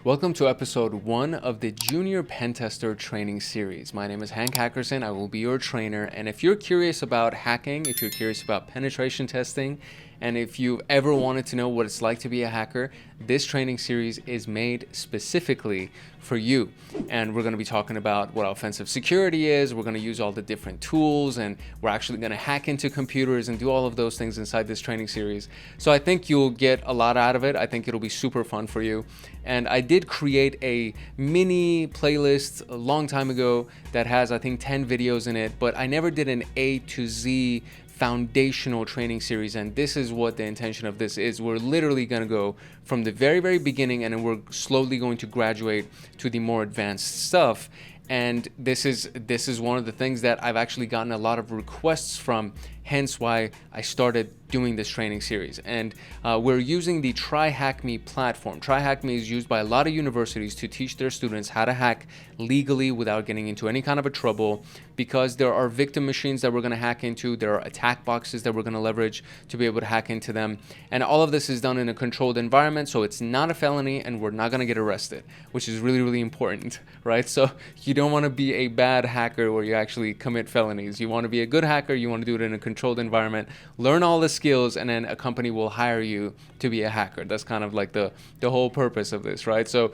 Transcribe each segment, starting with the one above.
Welcome to episode 1 of the Junior PenTester training series. My name is Hank Hackerson. I will be your trainer. And if you're curious about hacking, if you're curious about penetration testing, and if you've ever wanted to know what it's like to be a hacker, this training series is made specifically for you. And we're going to be talking about what offensive security is. We're going to use all the different tools, and we're actually going to hack into computers and do all of those things inside this training series. So I think you'll get a lot out of it. I think it'll be super fun for you. And I did create a mini playlist a long time ago that has, I think, 10 videos in it, but I never did an A to Z foundational training series, and this is what the intention of this is. We're literally going to go from the very beginning, and then we're slowly going to graduate to the more advanced stuff. And this is one of the things that I've actually gotten a lot of requests from, hence why I started doing this training series. And we're using the TryHackMe platform. TryHackMe is used by a lot of universities to teach their students how to hack legally without getting into any kind of a trouble, because there are victim machines that we're going to hack into, there are attack boxes that we're going to leverage to be able to hack into them, and all of this is done in a controlled environment, so it's not a felony and we're not going to get arrested, which is really important, right? So you don't want to be a bad hacker where you actually commit felonies. You want to be a good hacker, you want to do it in a controlled environment, learn all the skills, and then a company will hire you to be a hacker. That's kind of like the whole purpose of this, right? So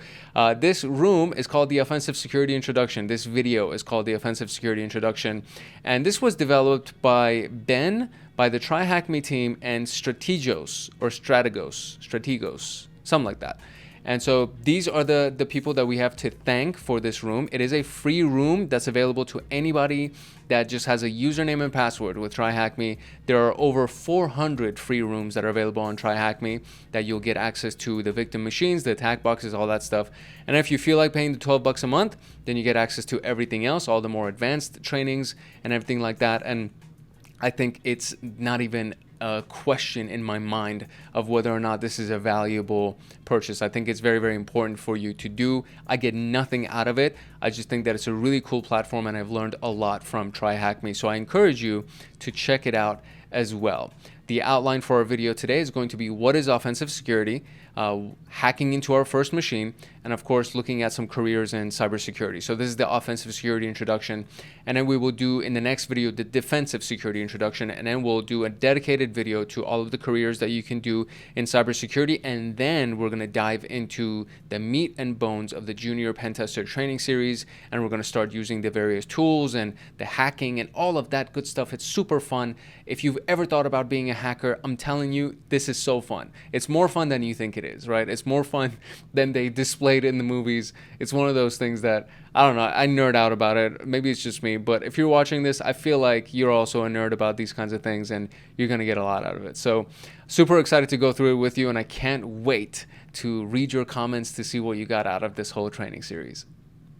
this room is called the Offensive Security Introduction. This video is called the Offensive Security Introduction. And this was developed by Ben, by the TryHackMe team, and Strategos, something like that. And so these are the people that we have to thank for this room. It is a free room that's available to anybody that just has a username and password with TryHackMe. There are over 400 free rooms that are available on TryHackMe that you'll get access to the victim machines, the attack boxes, all that stuff. And if you feel like paying the $12 a month, then you get access to everything else, all the more advanced trainings and everything like that. And I think it's not even a question in my mind of whether or not this is a valuable purchase. I think it's very important for you to do. I get nothing out of it. I just think that it's a really cool platform, and I've learned a lot from TryHackMe. So I encourage you to check it out as well. The outline for our video today is going to be what is offensive security, hacking into our first machine, and of course looking at some careers in cybersecurity. So this is the offensive security introduction, and then we will do in the next video the defensive security introduction, and then we'll do a dedicated video to all of the careers that you can do in cybersecurity, and then we're going to dive into the meat and bones of the Junior PenTester training series, and we're going to start using the various tools and the hacking and all of that good stuff. It's super fun. If you've ever thought about being a hacker, I'm telling you, this is so fun. It's more fun than you think it is, right? It's more fun than they displayed in the movies. It's one of those things that, I don't know, I nerd out about it. Maybe it's just me, but if you're watching this, I feel like you're also a nerd about these kinds of things, and you're going to get a lot out of it. So super excited to go through it with you, and I can't wait to read your comments to see what you got out of this whole training series.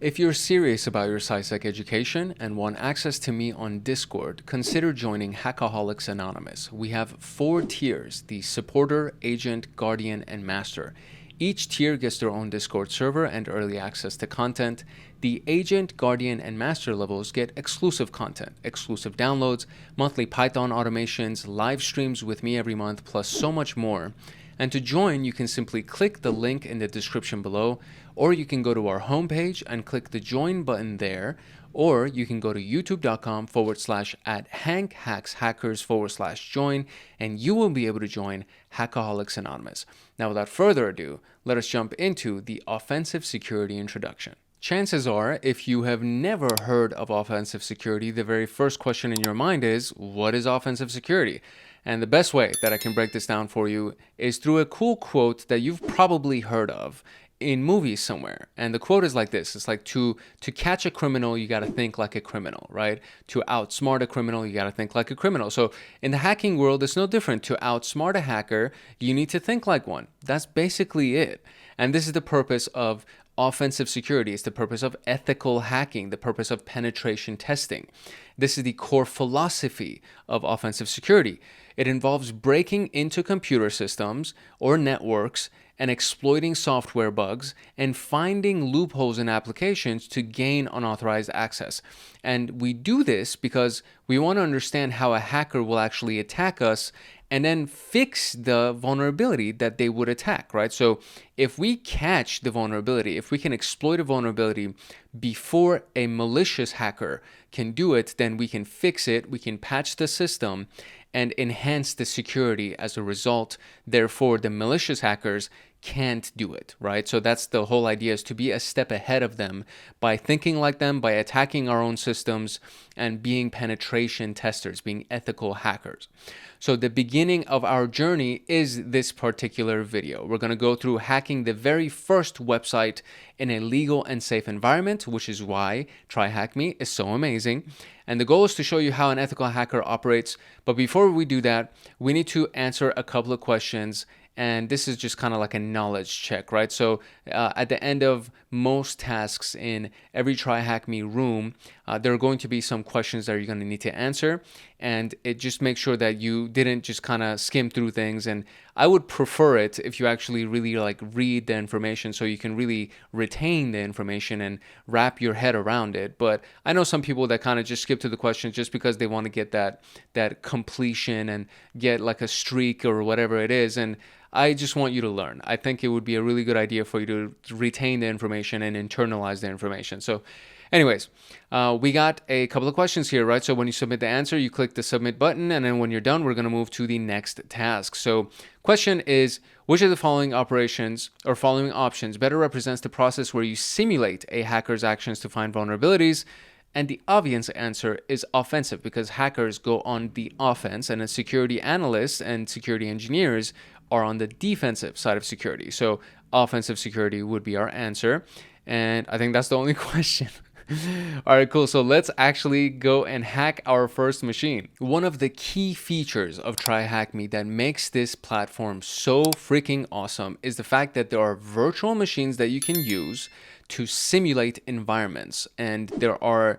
If you're serious about your SIEM education and want access to me on Discord, consider joining Hackaholics Anonymous. We have 4 tiers: the Supporter, Agent, Guardian, and Master. Each tier gets their own Discord server and early access to content. The Agent, Guardian, and Master levels get exclusive content, exclusive downloads, monthly Python automations, live streams with me every month, plus so much more. And to join, you can simply click the link in the description below, or you can go to our homepage and click the join button there, or you can go to youtube.com/@HankHacksHackers/join, and you will be able to join Hackaholics Anonymous. Now, without further ado, let us jump into the offensive security introduction. Chances are, if you have never heard of offensive security, the very first question in your mind is, what is offensive security? And the best way that I can break this down for you is through a cool quote that you've probably heard of in movies somewhere. And the quote is like this. It's like, to catch a criminal, you got to think like a criminal, right? To outsmart a criminal, you got to think like a criminal. So in the hacking world, it's no different. To outsmart a hacker, you need to think like one. That's basically it. And this is the purpose of offensive security. It's the purpose of ethical hacking, the purpose of penetration testing. This is the core philosophy of offensive security. It involves breaking into computer systems or networks and exploiting software bugs and finding loopholes in applications to gain unauthorized access. And we do this because we want to understand how a hacker will actually attack us and then fix the vulnerability that they would attack, right? So if we catch the vulnerability, if we can exploit a vulnerability before a malicious hacker can do it, then we can fix it, we can patch the system and enhance the security as a result. Therefore, the malicious hackers can't do it, right? So that's the whole idea, is to be a step ahead of them by thinking like them, by attacking our own systems and being penetration testers, being ethical hackers. So the beginning of our journey is this particular video. We're going to go through hacking the very first website in a legal and safe environment, which is why Try Hack Me is so amazing. And the goal is to show you how an ethical hacker operates. But before we do that, we need to answer a couple of questions. And this is just kind of like a knowledge check, right? So at the end of most tasks in every Try Hack Me room, there are going to be some questions that you're going to need to answer. And it just makes sure that you didn't just kind of skim through things. And I would prefer it if you actually really like read the information so you can really retain the information and wrap your head around it. But I know some people that kind of just skip to the questions just because they want to get that completion and get like a streak or whatever it is. And I just want you to learn. I think it would be a really good idea for you to retain the information and internalize the information. So anyways, we got a couple of questions here, right? So when you submit the answer, you click the submit button. And then when you're done, we're going to move to the next task. So question is, which of the following operations or following options better represents the process where you simulate a hacker's actions to find vulnerabilities? And the obvious answer is offensive, because hackers go on the offense and security analysts and security engineers are on the defensive side of security. So offensive security would be our answer. And I think that's the only question. All right, cool. So let's actually go and hack our first machine. One of the key features of Try Hack Me that makes this platform so freaking awesome is the fact that there are virtual machines that you can use to simulate environments. And there are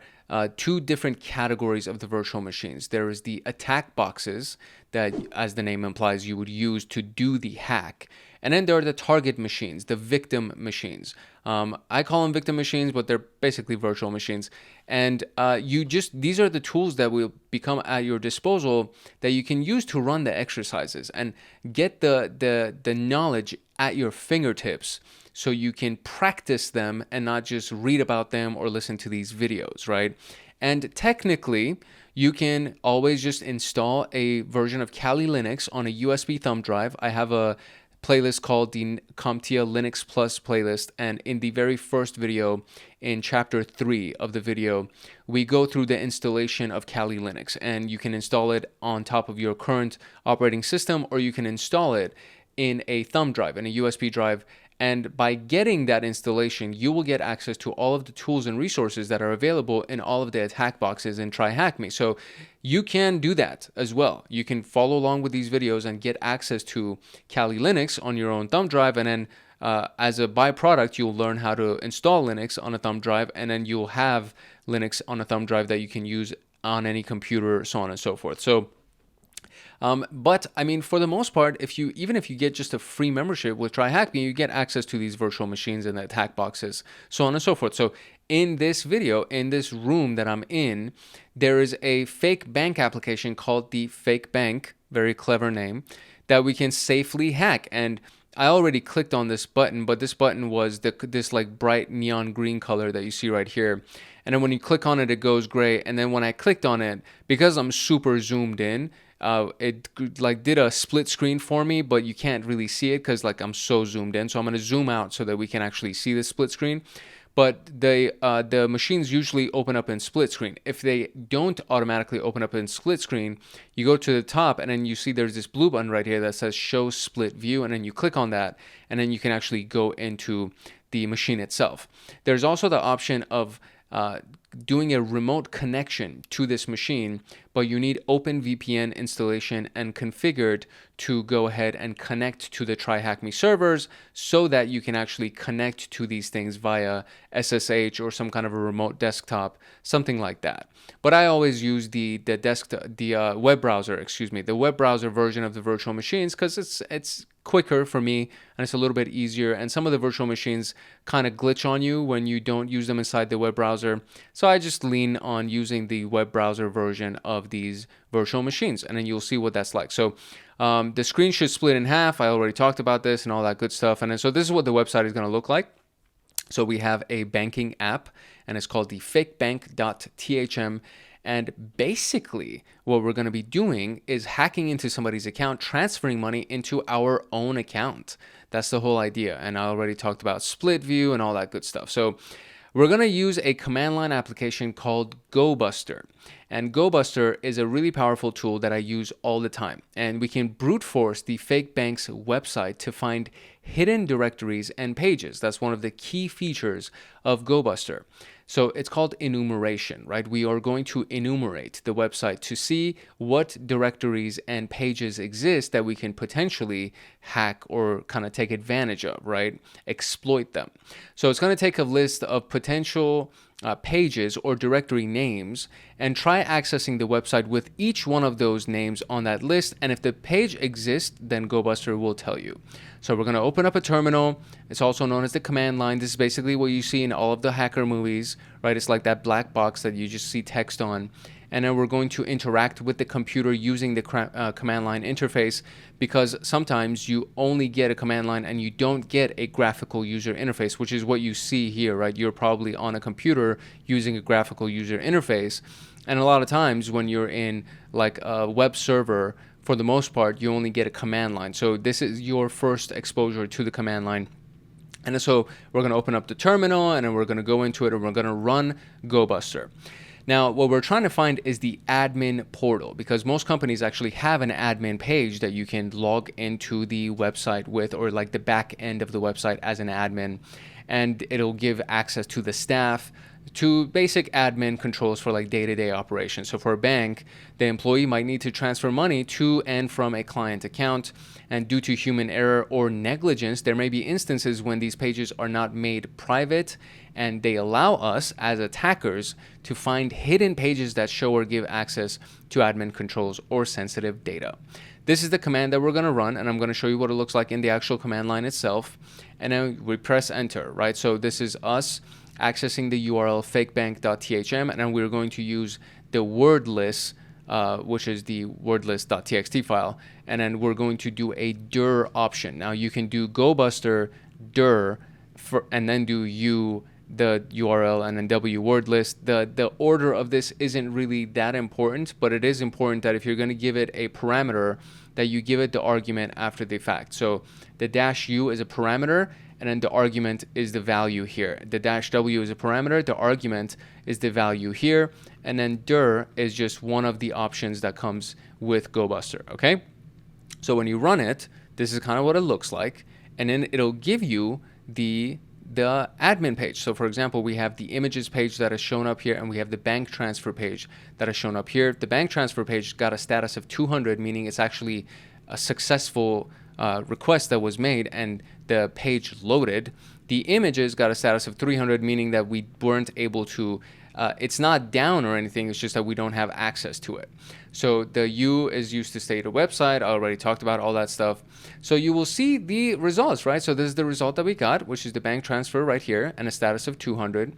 two different categories of the virtual machines. There is the attack boxes that, as the name implies, you would use to do the hack. And then there are the target machines, the victim machines. I call them victim machines, but they're basically virtual machines. And these are the tools that will become at your disposal that you can use to run the exercises and get the knowledge at your fingertips, so you can practice them and not just read about them or listen to these videos, right? And technically, you can always just install a version of Kali Linux on a USB thumb drive. I have a playlist called the CompTIA Linux Plus playlist, and in the very first video, in chapter 3 of the video, we go through the installation of Kali Linux, and you can install it on top of your current operating system, or you can install it in a thumb drive, in a USB drive. And by getting that installation, you will get access to all of the tools and resources that are available in all of the attack boxes in Try Hack Me. So you can do that as well. You can follow along with these videos and get access to Kali Linux on your own thumb drive. And then as a byproduct, you'll learn how to install Linux on a thumb drive. And then you'll have Linux on a thumb drive that you can use on any computer, so on and so forth. So but I mean, for the most part, even if you get just a free membership with Try Hack Me, you get access to these virtual machines and the attack boxes, so on and so forth. So in this video, in this room that I'm in, there is a fake bank application called the Fake Bank, very clever name, that we can safely hack. And I already clicked on this button, but this button was this like bright neon green color that you see right here. And then when you click on it, it goes gray. And then when I clicked on it, because I'm super zoomed in, it like did a split screen for me, but you can't really see it because like I'm so zoomed in. So I'm going to zoom out so that we can actually see the split screen. But the machines usually open up in split screen. If they don't automatically open up in split screen, you go to the top and then you see there's this blue button right here that says show split view, and then you click on that, and then you can actually go into the machine itself. There's also the option of doing a remote connection to this machine, but you need OpenVPN installation and configured to go ahead and connect to the Try Hack Me servers so that you can actually connect to these things via SSH or some kind of a remote desktop, something like that. But I always use the web browser, the web browser version of the virtual machines because it's quicker for me, and it's a little bit easier. And some of the virtual machines kind of glitch on you when you don't use them inside the web browser. So I just lean on using the web browser version of these virtual machines, and then you'll see what that's like. So the screen should split in half. I already talked about this and all that good stuff. And then so this is what the website is going to look like. So we have a banking app, and it's called the fakebank.thm. And basically, what we're going to be doing is hacking into somebody's account, transferring money into our own account. That's the whole idea. And I already talked about split view and all that good stuff. So we're going to use a command line application called GoBuster. And GoBuster is a really powerful tool that I use all the time. And we can brute force the fake bank's website to find hidden directories and pages. That's one of the key features of GoBuster. So it's called enumeration, right? We are going to enumerate the website to see what directories and pages exist that we can potentially hack or kind of take advantage of, right? Exploit them. So it's going to take a list of potential pages or directory names and try accessing the website with each one of those names on that list. And if the page exists, then GoBuster will tell you. So we're going to open up a terminal. It's also known as the command line. This is basically what you see in all of the hacker movies, right? It's like that black box that you just see text on. And then we're going to interact with the computer using the command line interface, because sometimes you only get a command line and you don't get a graphical user interface, which is what you see here, right? You're probably on a computer using a graphical user interface. And a lot of times when you're in like a web server, for the most part, you only get a command line. So this is your first exposure to the command line. And so we're going to open up the terminal, and then we're going to go into it, and we're going to run GoBuster. Now, what we're trying to find is the admin portal, because most companies actually have an admin page that you can log into the website with, or like the back end of the website as an admin, and it'll give access to the staff, to basic admin controls for like day-to-day operations. So for a bank, the employee might need to transfer money to and from a client account, and due to human error or negligence, there may be instances when these pages are not made private, and they allow us as attackers to find hidden pages that show or give access to admin controls or sensitive data. This is the command that we're going to run, and I'm going to show you what it looks like in the actual command line itself. And then we press enter, right? So this is us accessing the URL fakebank.thm, and then we're going to use the wordless, which is the wordless.txt file, and then we're going to do a dir option. Now you can do GoBuster dir and then do the URL and then W wordless. The order of this isn't really that important, but it is important that if you're going to give it a parameter, that you give it the argument after the fact. So the -u is a parameter, and then the argument is the value here. The -w is a parameter, the argument is the value here, and then dir is just one of the options that comes with GoBuster, okay? So when you run it, this is kind of what it looks like, and then it'll give you the admin page. So for example, we have the images page that is shown up here, and we have the bank transfer page that is shown up here. The bank transfer page got a status of 200, meaning it's actually a successful request that was made and the page loaded. The images got a status of 300, meaning that we weren't able to, it's not down or anything, it's just that we don't have access to it. So the U is used to state a website. I already talked about all that stuff. So you will see the results, right? So this is the result that we got, which is the bank transfer right here and a status of 200.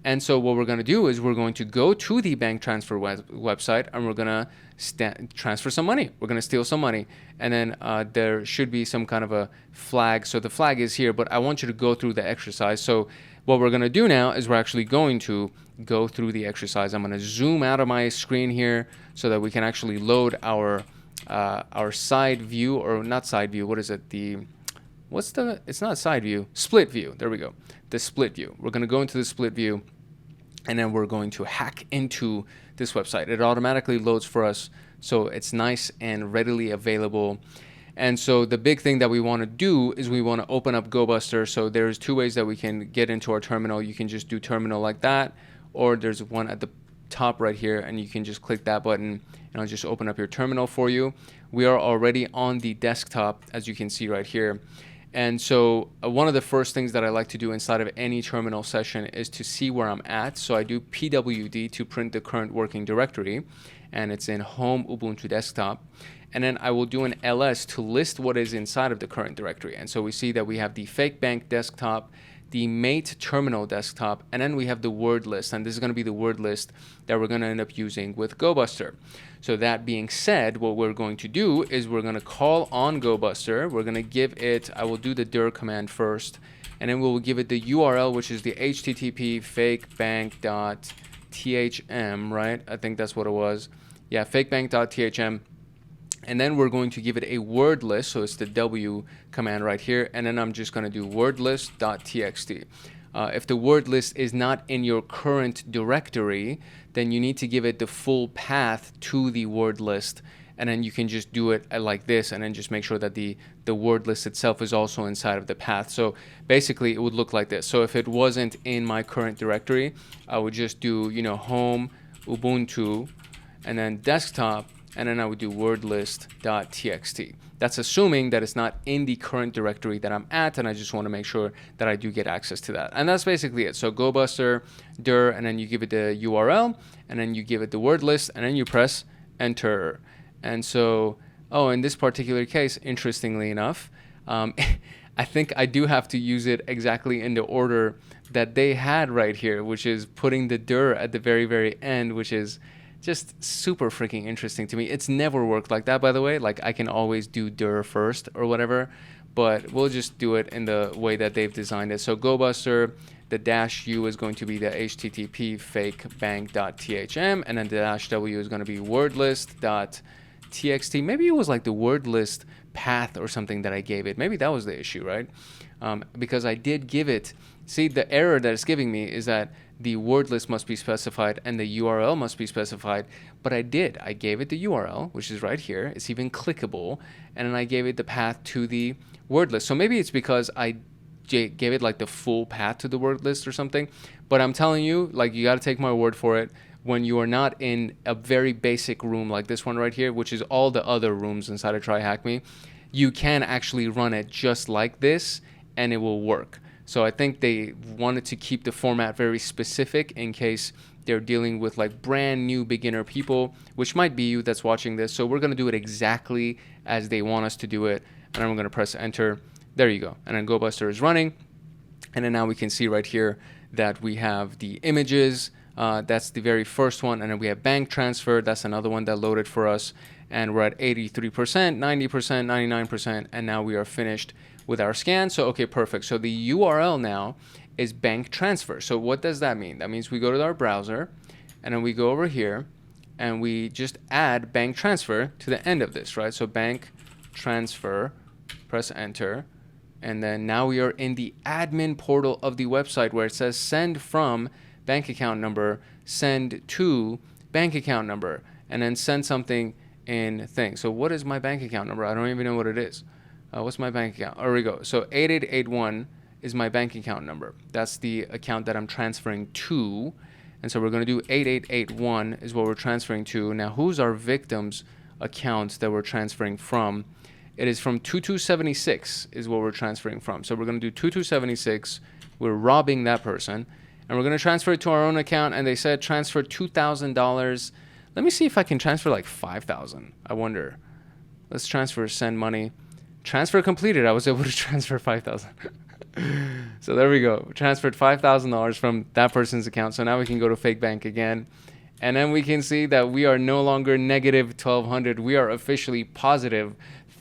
And so what we're going to do is we're going to go to the bank transfer website, and we're going to transfer some money. We're going to steal some money. And then there should be some kind of a flag. So the flag is here, but I want you to go through the exercise. So what we're going to do now is we're actually going to go through the exercise. I'm going to zoom out of my screen here so that we can actually load our side view, or not side view. What is it? It's not side view, split view. There we go. The split view. We're going to go into the split view, and then we're going to hack into this website. It automatically loads for us, so it's nice and readily available. And so the big thing that we want to do is we want to open up GoBuster. So there's two ways that we can get into our terminal. You can just do terminal like that, or there's one at the top right here, and you can just click that button, and it'll just open up your terminal for you. We are already on the desktop, as you can see right here. And so one of the first things that I like to do inside of any terminal session is to see where I'm at. So I do pwd to print the current working directory, and it's in home Ubuntu desktop. And then I will do an ls to list what is inside of the current directory. And so we see that we have the fake bank desktop, the mate terminal desktop, and then we have the word list. And this is going to be the word list that we're going to end up using with GoBuster. So that being said, what we're going to do is we're going to call on GoBuster. We're going to give it, I will do the dir command first, and then we'll give it the URL, which is the http fakebank.thm, right? I think that's what it was. Yeah, fakebank.thm. And then we're going to give it a word list, so it's the W command right here, and then I'm just going to do word list.txt. If the word list is not in your current directory, then you need to give it the full path to the word list, and then you can just do it like this, and then just make sure that the word list itself is also inside of the path. So basically it would look like this. So if it wasn't in my current directory, I would just do, home Ubuntu and then desktop, and then I would do wordlist.txt. That's assuming that it's not in the current directory that I'm at, and I just want to make sure that I do get access to that. And that's basically it. So GoBuster, dir, and then you give it the URL, and then you give it the word list, and then you press enter. And so, in this particular case, interestingly enough, I think I do have to use it exactly in the order that they had right here, which is putting the dir at the very, very end, which is just super freaking interesting to me. It's never worked like that, by the way. Like, I can always do dir first or whatever, but we'll just do it in the way that they've designed it. So GoBuster, the -u is going to be the http fakebank.thm, and then the -w is going to be wordlist.txt. Maybe it was like the word list path or something that I gave it. Maybe that was the issue, right? Because I did give it. See, the error that it's giving me is that the word list must be specified and the URL must be specified, but I did. I gave it the URL, which is right here. It's even clickable, and then I gave it the path to the word list. So maybe it's because I gave it like the full path to the word list or something, but I'm telling you, like, you got to take my word for it. When you are not in a very basic room like this one right here, which is all the other rooms inside of TryHackMe, you can actually run it just like this and it will work. So I think they wanted to keep the format very specific in case they're dealing with like brand new beginner people, which might be you that's watching this. So we're going to do it exactly as they want us to do it. And then we're going to press enter. There you go. And then GoBuster is running. And then now we can see right here that we have the images. That's the very first one. And then we have bank transfer. That's another one that loaded for us. And we're at 83%, 90%, 99%. And now we are finished with our scan. So, okay, perfect. So the URL now is bank transfer. So what does that mean? That means we go to our browser, and then we go over here, and we just add bank transfer to the end of this, right? So bank transfer, press enter, and then now we are in the admin portal of the website where it says send from bank account number, send to bank account number, and then send something in thing. So what is my bank account number? I don't even know what it is. What's my bank account? There we go. So 8881 is my bank account number. That's the account that I'm transferring to. And so we're going to do 8881 is what we're transferring to. Now, who's our victim's account that we're transferring from? It is from 2276 is what we're transferring from. So we're going to do 2276. We're robbing that person. And we're going to transfer it to our own account. And they said transfer $2,000. Let me see if I can transfer like 5,000. I wonder. Let's transfer, send money. Transfer completed. I was able to transfer 5,000. So there we go. We transferred $5,000 from that person's account. So now we can go to fake bank again. And then we can see that we are no longer negative 1,200. We are officially positive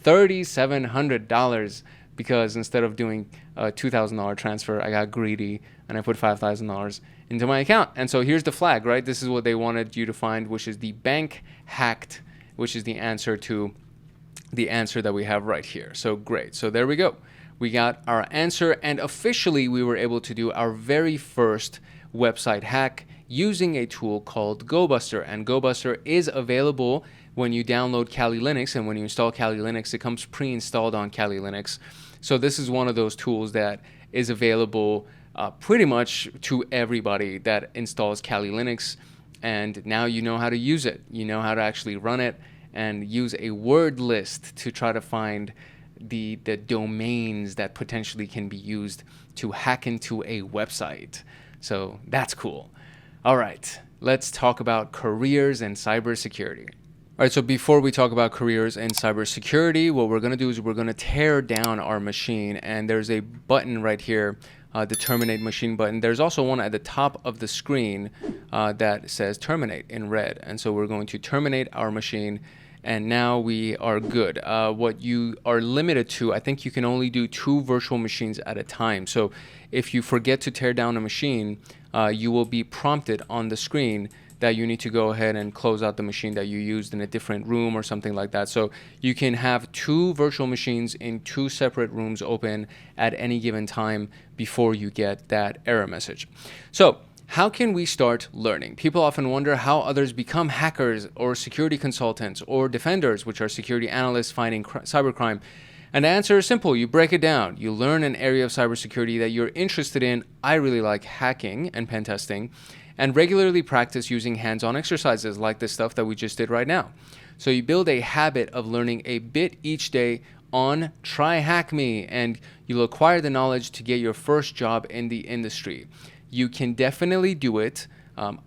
$3,700 because instead of doing a $2,000 transfer, I got greedy and I put $5,000 into my account. And so here's the flag, right? This is what they wanted you to find, which is the bank hacked, which is the answer to the answer that we have right here. So great. So there we go. We got our answer, and officially we were able to do our very first website hack using a tool called GoBuster. And GoBuster is available when you download Kali Linux, and when you install Kali Linux, it comes pre-installed on Kali Linux. So this is one of those tools that is available pretty much to everybody that installs Kali Linux, and now you know how to use it. You know how to actually run it and use a word list to try to find the domains that potentially can be used to hack into a website. So that's cool. All right, let's talk about careers in cybersecurity. All right, so before we talk about careers in cybersecurity, what we're going to do is we're going to tear down our machine, and there's a button right here, the terminate machine button. There's also one at the top of the screen that says terminate in red, and so we're going to terminate our machine, and now we are good. What you are limited to, I think you can only do 2 virtual machines at a time. So if you forget to tear down a machine, you will be prompted on the screen that you need to go ahead and close out the machine that you used in a different room or something like that. So you can have 2 virtual machines in 2 separate rooms open at any given time before you get that error message. So how can we start learning? People often wonder how others become hackers or security consultants or defenders, which are security analysts fighting cybercrime. And the answer is simple. You break it down. You learn an area of cybersecurity that you're interested in. I really like hacking and pen testing, and regularly practice using hands-on exercises like this stuff that we just did right now. So you build a habit of learning a bit each day on TryHackMe, and you'll acquire the knowledge to get your first job in the industry. You can definitely do it.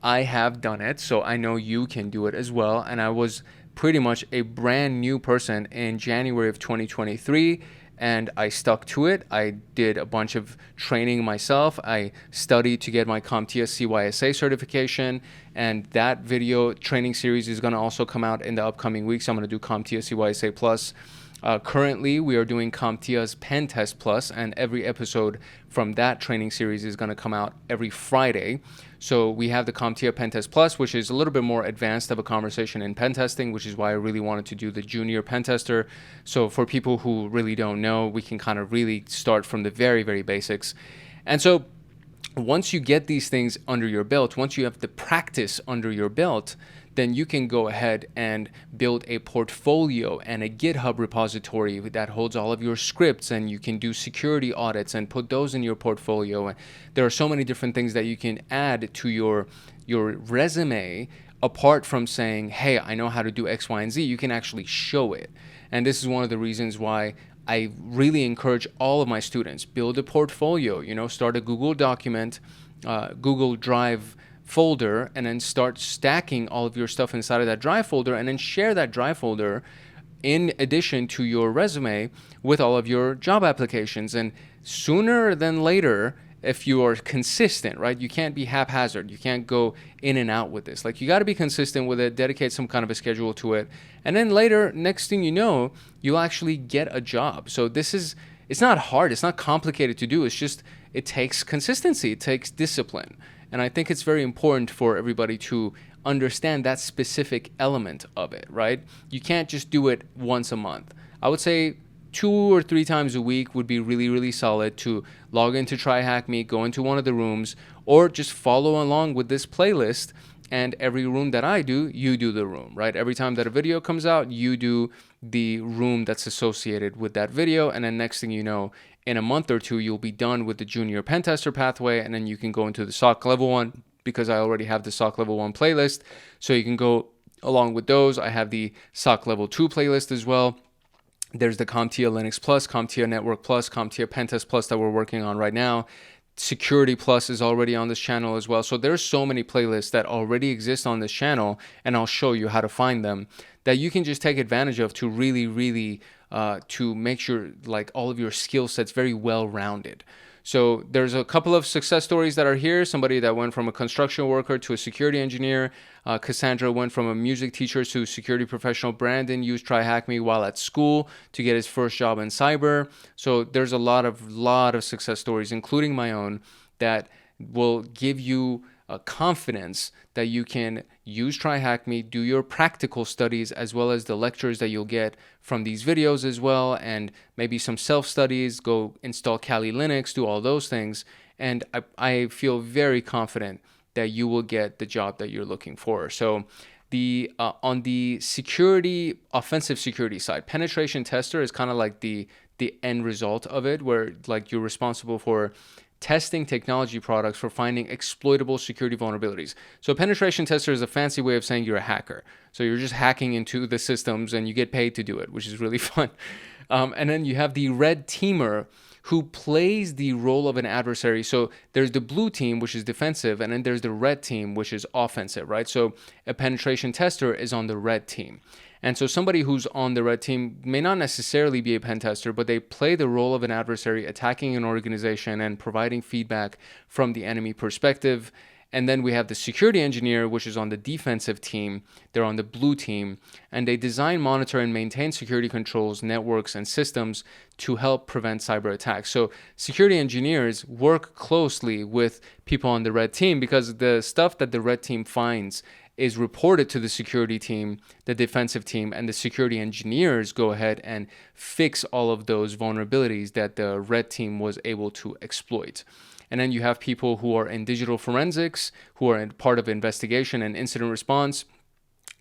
I have done it, so I know you can do it as well. And I was pretty much a brand new person in January of 2023. And I stuck to it. I did a bunch of training myself. I studied to get my CompTIA CYSA certification, and that video training series is going to also come out in the upcoming weeks. I'm going to do CompTIA CYSA Plus. Currently, we are doing CompTIA's PenTest Plus, and every episode from that training series is going to come out every Friday. So we have the CompTIA PenTest Plus, which is a little bit more advanced of a conversation in pen testing, which is why I really wanted to do the junior pen tester. So for people who really don't know, we can kind of really start from the very, very basics. And so once you get these things under your belt, once you have the practice under your belt, then you can go ahead and build a portfolio and a GitHub repository that holds all of your scripts, and you can do security audits and put those in your portfolio. And there are so many different things that you can add to your resume apart from saying, hey, I know how to do X, Y, and Z. You can actually show it. And this is one of the reasons why I really encourage all of my students, build a portfolio, start a Google document, Google Drive folder, and then start stacking all of your stuff inside of that Drive folder, and then share that Drive folder in addition to your resume with all of your job applications. And sooner than later, if you are consistent, right? You can't be haphazard. You can't go in and out with this. Like, you got to be consistent with it, dedicate some kind of a schedule to it. And then later, next thing you know, you'll actually get a job. So it's not hard. It's not complicated to do. It's just, it takes consistency. It takes discipline. And I think it's very important for everybody to understand that specific element of it, right? You can't just do it once a month. I would say 2 or 3 times a week would be really, really solid to log into TryHackMe, go into one of the rooms, or just follow along with this playlist. And every room that I do, you do the room, right? Every time that a video comes out, you do the room that's associated with that video. And then next thing you know, in a month or 2, you'll be done with the junior pen tester pathway, and then you can go into the SOC level 1, because I already have the SOC level 1 playlist. So you can go along with those. I have the SOC level 2 playlist as well. There's the CompTIA Linux Plus, CompTIA Network Plus, CompTIA PenTest Plus that we're working on right now. Security Plus is already on this channel as well. So there's so many playlists that already exist on this channel, and I'll show you how to find them, that you can just take advantage of to really, really to make sure like all of your skill sets very well rounded. So there's a couple of success stories that are here. Somebody that went from a construction worker to a security engineer. Cassandra went from a music teacher to a security professional. Brandon used TryHackMe while at school to get his first job in cyber. So there's a lot of success stories, including my own, that will give you confidence that you can use TryHackMe, do your practical studies, as well as the lectures that you'll get from these videos as well, and maybe some self-studies, go install Kali Linux, do all those things. And I feel very confident that you will get the job that you're looking for. So on the security, offensive security side, penetration tester is kind of like the end result of it, where like you're responsible for testing technology products for finding exploitable security vulnerabilities. So a penetration tester is a fancy way of saying you're a hacker. So you're just hacking into the systems and you get paid to do it, which is really fun. And then you have the red teamer, who plays the role of an adversary. So there's the blue team, which is defensive, and then there's the red team, which is offensive, right? So a penetration tester is on the red team. And so somebody who's on the red team may not necessarily be a pen tester, but they play the role of an adversary, attacking an organization and providing feedback from the enemy perspective. And then we have the security engineer, which is on the defensive team. They're on the blue team, and they design, monitor, and maintain security controls, networks, and systems to help prevent cyber attacks. So security engineers work closely with people on the red team because the stuff that the red team finds is reported to the security team, the defensive team, and the security engineers go ahead and fix all of those vulnerabilities that the red team was able to exploit. And then you have people who are in digital forensics, who are in part of investigation and incident response.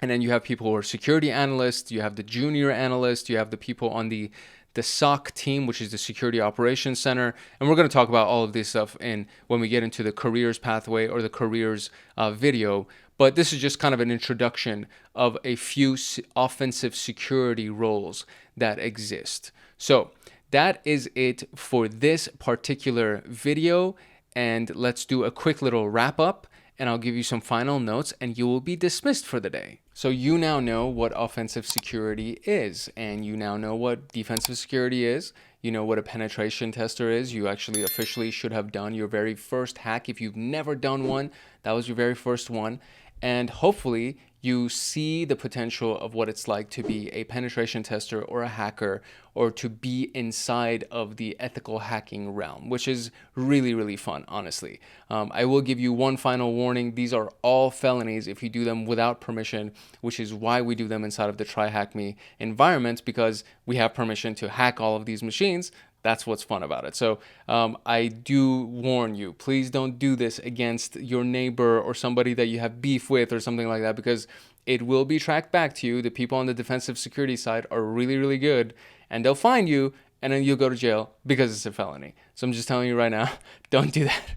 And then you have people who are security analysts, you have the junior analyst, you have the people on the SOC team, which is the Security Operations Center. And we're going to talk about all of this stuff when we get into the careers pathway or the careers video. But this is just kind of an introduction of a few offensive security roles that exist. So that is it for this particular video. And let's do a quick little wrap up, and I'll give you some final notes and you will be dismissed for the day. So you now know what offensive security is, and you now know what defensive security is. You know what a penetration tester is. You actually officially should have done your very first hack. If you've never done one, that was your very first one. And hopefully you see the potential of what it's like to be a penetration tester or a hacker, or to be inside of the ethical hacking realm, which is really, really fun, honestly. I will give you one final warning. These are all felonies if you do them without permission, which is why we do them inside of the Try Hack Me environment, because we have permission to hack all of these machines. That's what's fun about it. So I do warn you, please don't do this against your neighbor or somebody that you have beef with or something like that, because it will be tracked back to you. The people on the defensive security side are really, really good, and they'll find you, and then you'll go to jail because it's a felony. So I'm just telling you right now, don't do that.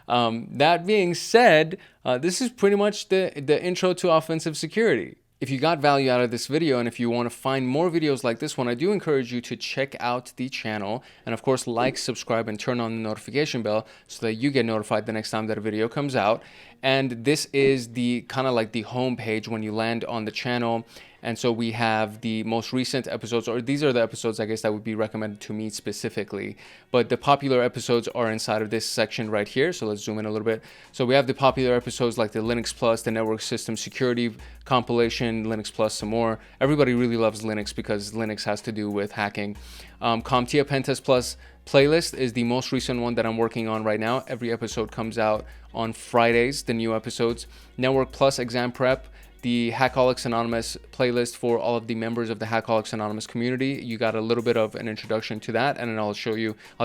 That being said, this is pretty much the intro to offensive security. If you got value out of this video, and if you want to find more videos like this one, I do encourage you to check out the channel, and of course like, subscribe, and turn on the notification bell so that you get notified the next time that a video comes out. And this is the kind of like the home page when you land on the channel. And so we have the most recent episodes, or these are the episodes, I guess, that would be recommended to me specifically. But the popular episodes are inside of this section right here. So let's zoom in a little bit. So we have the popular episodes like the Linux Plus, the Network System Security compilation, Linux Plus, some more. Everybody really loves Linux because Linux has to do with hacking. CompTIA Pentest Plus playlist is the most recent one that I'm working on right now. Every episode comes out on Fridays, the new episodes. Network Plus Exam Prep, the Hackaholics Anonymous playlist for all of the members of the Hackaholics Anonymous community. You got a little bit of an introduction to that, and then I'll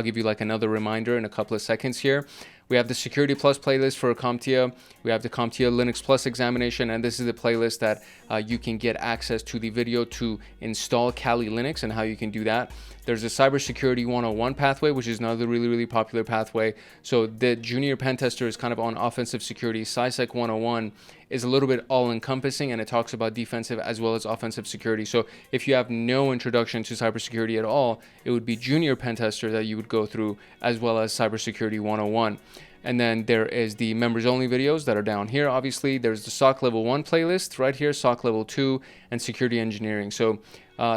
give you like another reminder in a couple of seconds here. We have the Security Plus playlist for CompTIA. We have the CompTIA Linux Plus examination, and this is the playlist that you can get access to the video to install Kali Linux and how you can do that. There's a Cybersecurity 101 pathway, which is another really, really popular pathway. So the junior pen tester is kind of on offensive security. CySec 101 is a little bit all-encompassing, and it talks about defensive as well as offensive security. So if you have no introduction to cybersecurity at all, it would be junior pen tester that you would go through, as well as Cybersecurity 101. And then there is the members only videos that are down here. Obviously, there's the SOC level 1 playlist right here, SOC level 2, and security engineering. So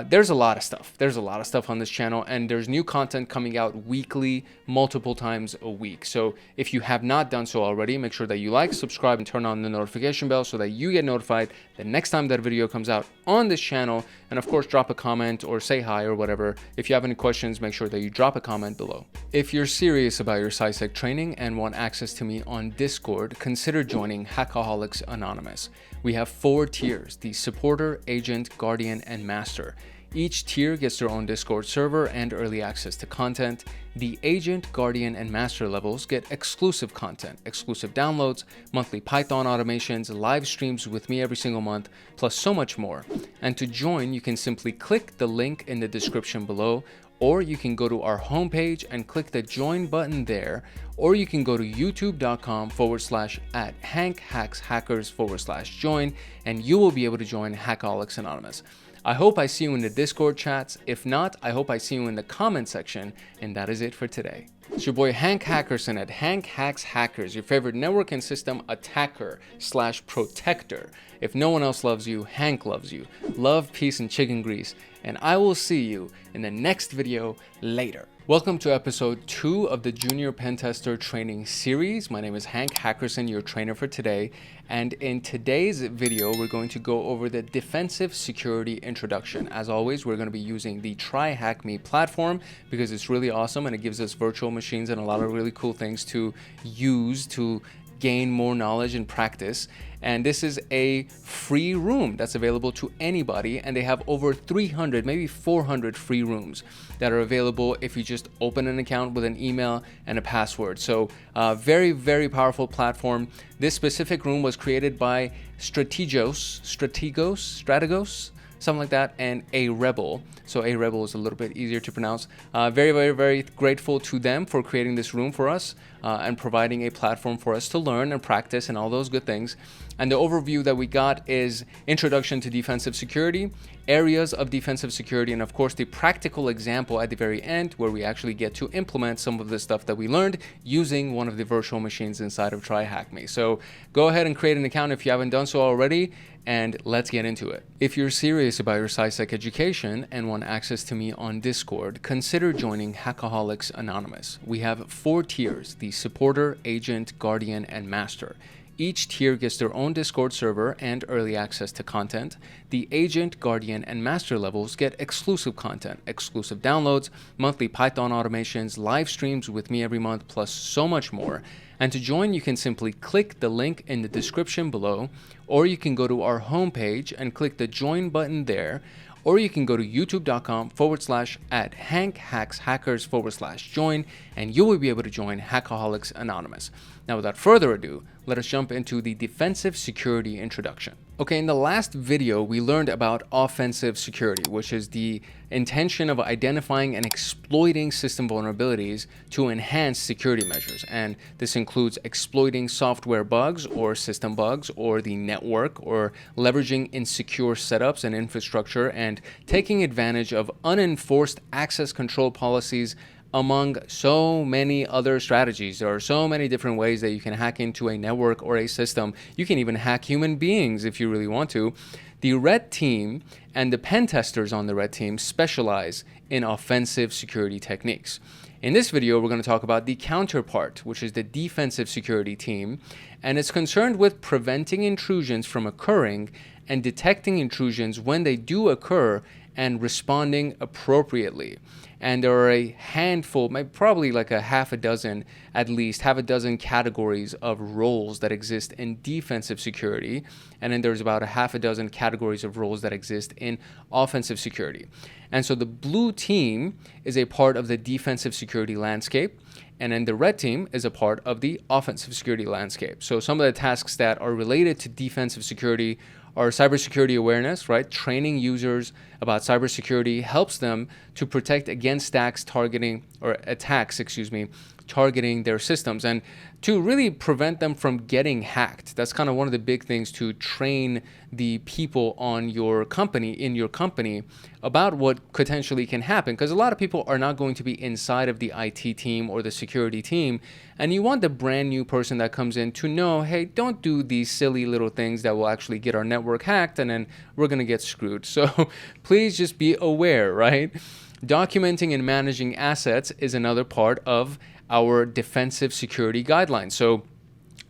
there's a lot of stuff. There's a lot of stuff on this channel, and there's new content coming out weekly, multiple times a week. So if you have not done so already, make sure that you like, subscribe, and turn on the notification bell so that you get notified the next time that video comes out on this channel. And of course, drop a comment or say hi or whatever. If you have any questions, make sure that you drop a comment below. If you're serious about your SciSec training and want access to me on Discord, consider joining Hackaholics Anonymous. We have 4 tiers: the supporter, agent, guardian, and master. Each tier gets their own Discord server and early access to content. The agent, guardian, and master levels get exclusive content, exclusive downloads, monthly Python automations, live streams with me every single month, plus so much more. And to join, you can simply click the link in the description below, or you can go to our homepage and click the join button there, or you can go to youtube.com/@HankHacksHackers/join, and you will be able to join Hackaholics Anonymous. I hope I see you in the Discord chats. If not, I hope I see you in the comment section. And that is it for today. It's your boy Hank Hackerson at Hank Hacks Hackers, your favorite network and system attacker / protector. If no one else loves you, Hank loves you. Love, peace, and chicken grease. And I will see you in the next video later. Welcome to episode 2 of the Junior PenTester training series. My name is Hank Hackerson, your trainer for today. And in today's video, we're going to go over the defensive security introduction. As always, we're going to be using the TryHackMe platform because it's really awesome and it gives us virtual machines and a lot of really cool things to use to gain more knowledge and practice. And this is a free room that's available to anybody, and they have over 300, maybe 400 free rooms that are available if you just open an account with an email and a password. So very, very powerful platform. This specific room was created by Strategos, something like that, and A Rebel. So A Rebel is a little bit easier to pronounce. Very, very, very grateful to them for creating this room for us and providing a platform for us to learn and practice and all those good things. And the overview that we got is introduction to defensive security, areas of defensive security, and of course the practical example at the very end where we actually get to implement some of the stuff that we learned using one of the virtual machines inside of TryHackMe. So go ahead and create an account if you haven't done so already, and let's get into it. If you're serious about your SIEM education and want access to me on Discord, consider joining Hackaholics Anonymous. We have 4 tiers: the supporter, agent, guardian, and master. Each tier gets their own Discord server and early access to content. The agent, guardian, and master levels get exclusive content, exclusive downloads, monthly Python automations, live streams with me every month, plus so much more. And to join, you can simply click the link in the description below, or you can go to our homepage and click the join button there, or you can go to youtube.com/@HankHacksHackers/join, and you will be able to join Hackaholics Anonymous. Now, without further ado, let us jump into the defensive security introduction. Okay, in the last video, we learned about offensive security, which is the intention of identifying and exploiting system vulnerabilities to enhance security measures. And this includes exploiting software bugs or system bugs or the network, or leveraging insecure setups and infrastructure, and taking advantage of unenforced access control policies, among so many other strategies. There are so many different ways that you can hack into a network or a system. You can even hack human beings if you really want to. The red team and the pen testers on the red team specialize in offensive security techniques. In this video, we're going to talk about the counterpart, which is the defensive security team, and it's concerned with preventing intrusions from occurring and detecting intrusions when they do occur and responding appropriately. And there are a handful, probably like a half a dozen categories of roles that exist in defensive security. And then there's about a half a dozen categories of roles that exist in offensive security. And so the blue team is a part of the defensive security landscape, and then the red team is a part of the offensive security landscape. So some of the tasks that are related to defensive security are cybersecurity awareness, right? Training users about cybersecurity helps them to protect against attacks targeting their systems, and to really prevent them from getting hacked. That's kind of one of the big things, to train the people in your company about what potentially can happen, because a lot of people are not going to be inside of the IT team or the security team, and you want the brand new person that comes in to know, hey, don't do these silly little things that will actually get our network hacked and then we're going to get screwed. So please just be aware, right? Documenting and managing assets is another part of our defensive security guidelines. So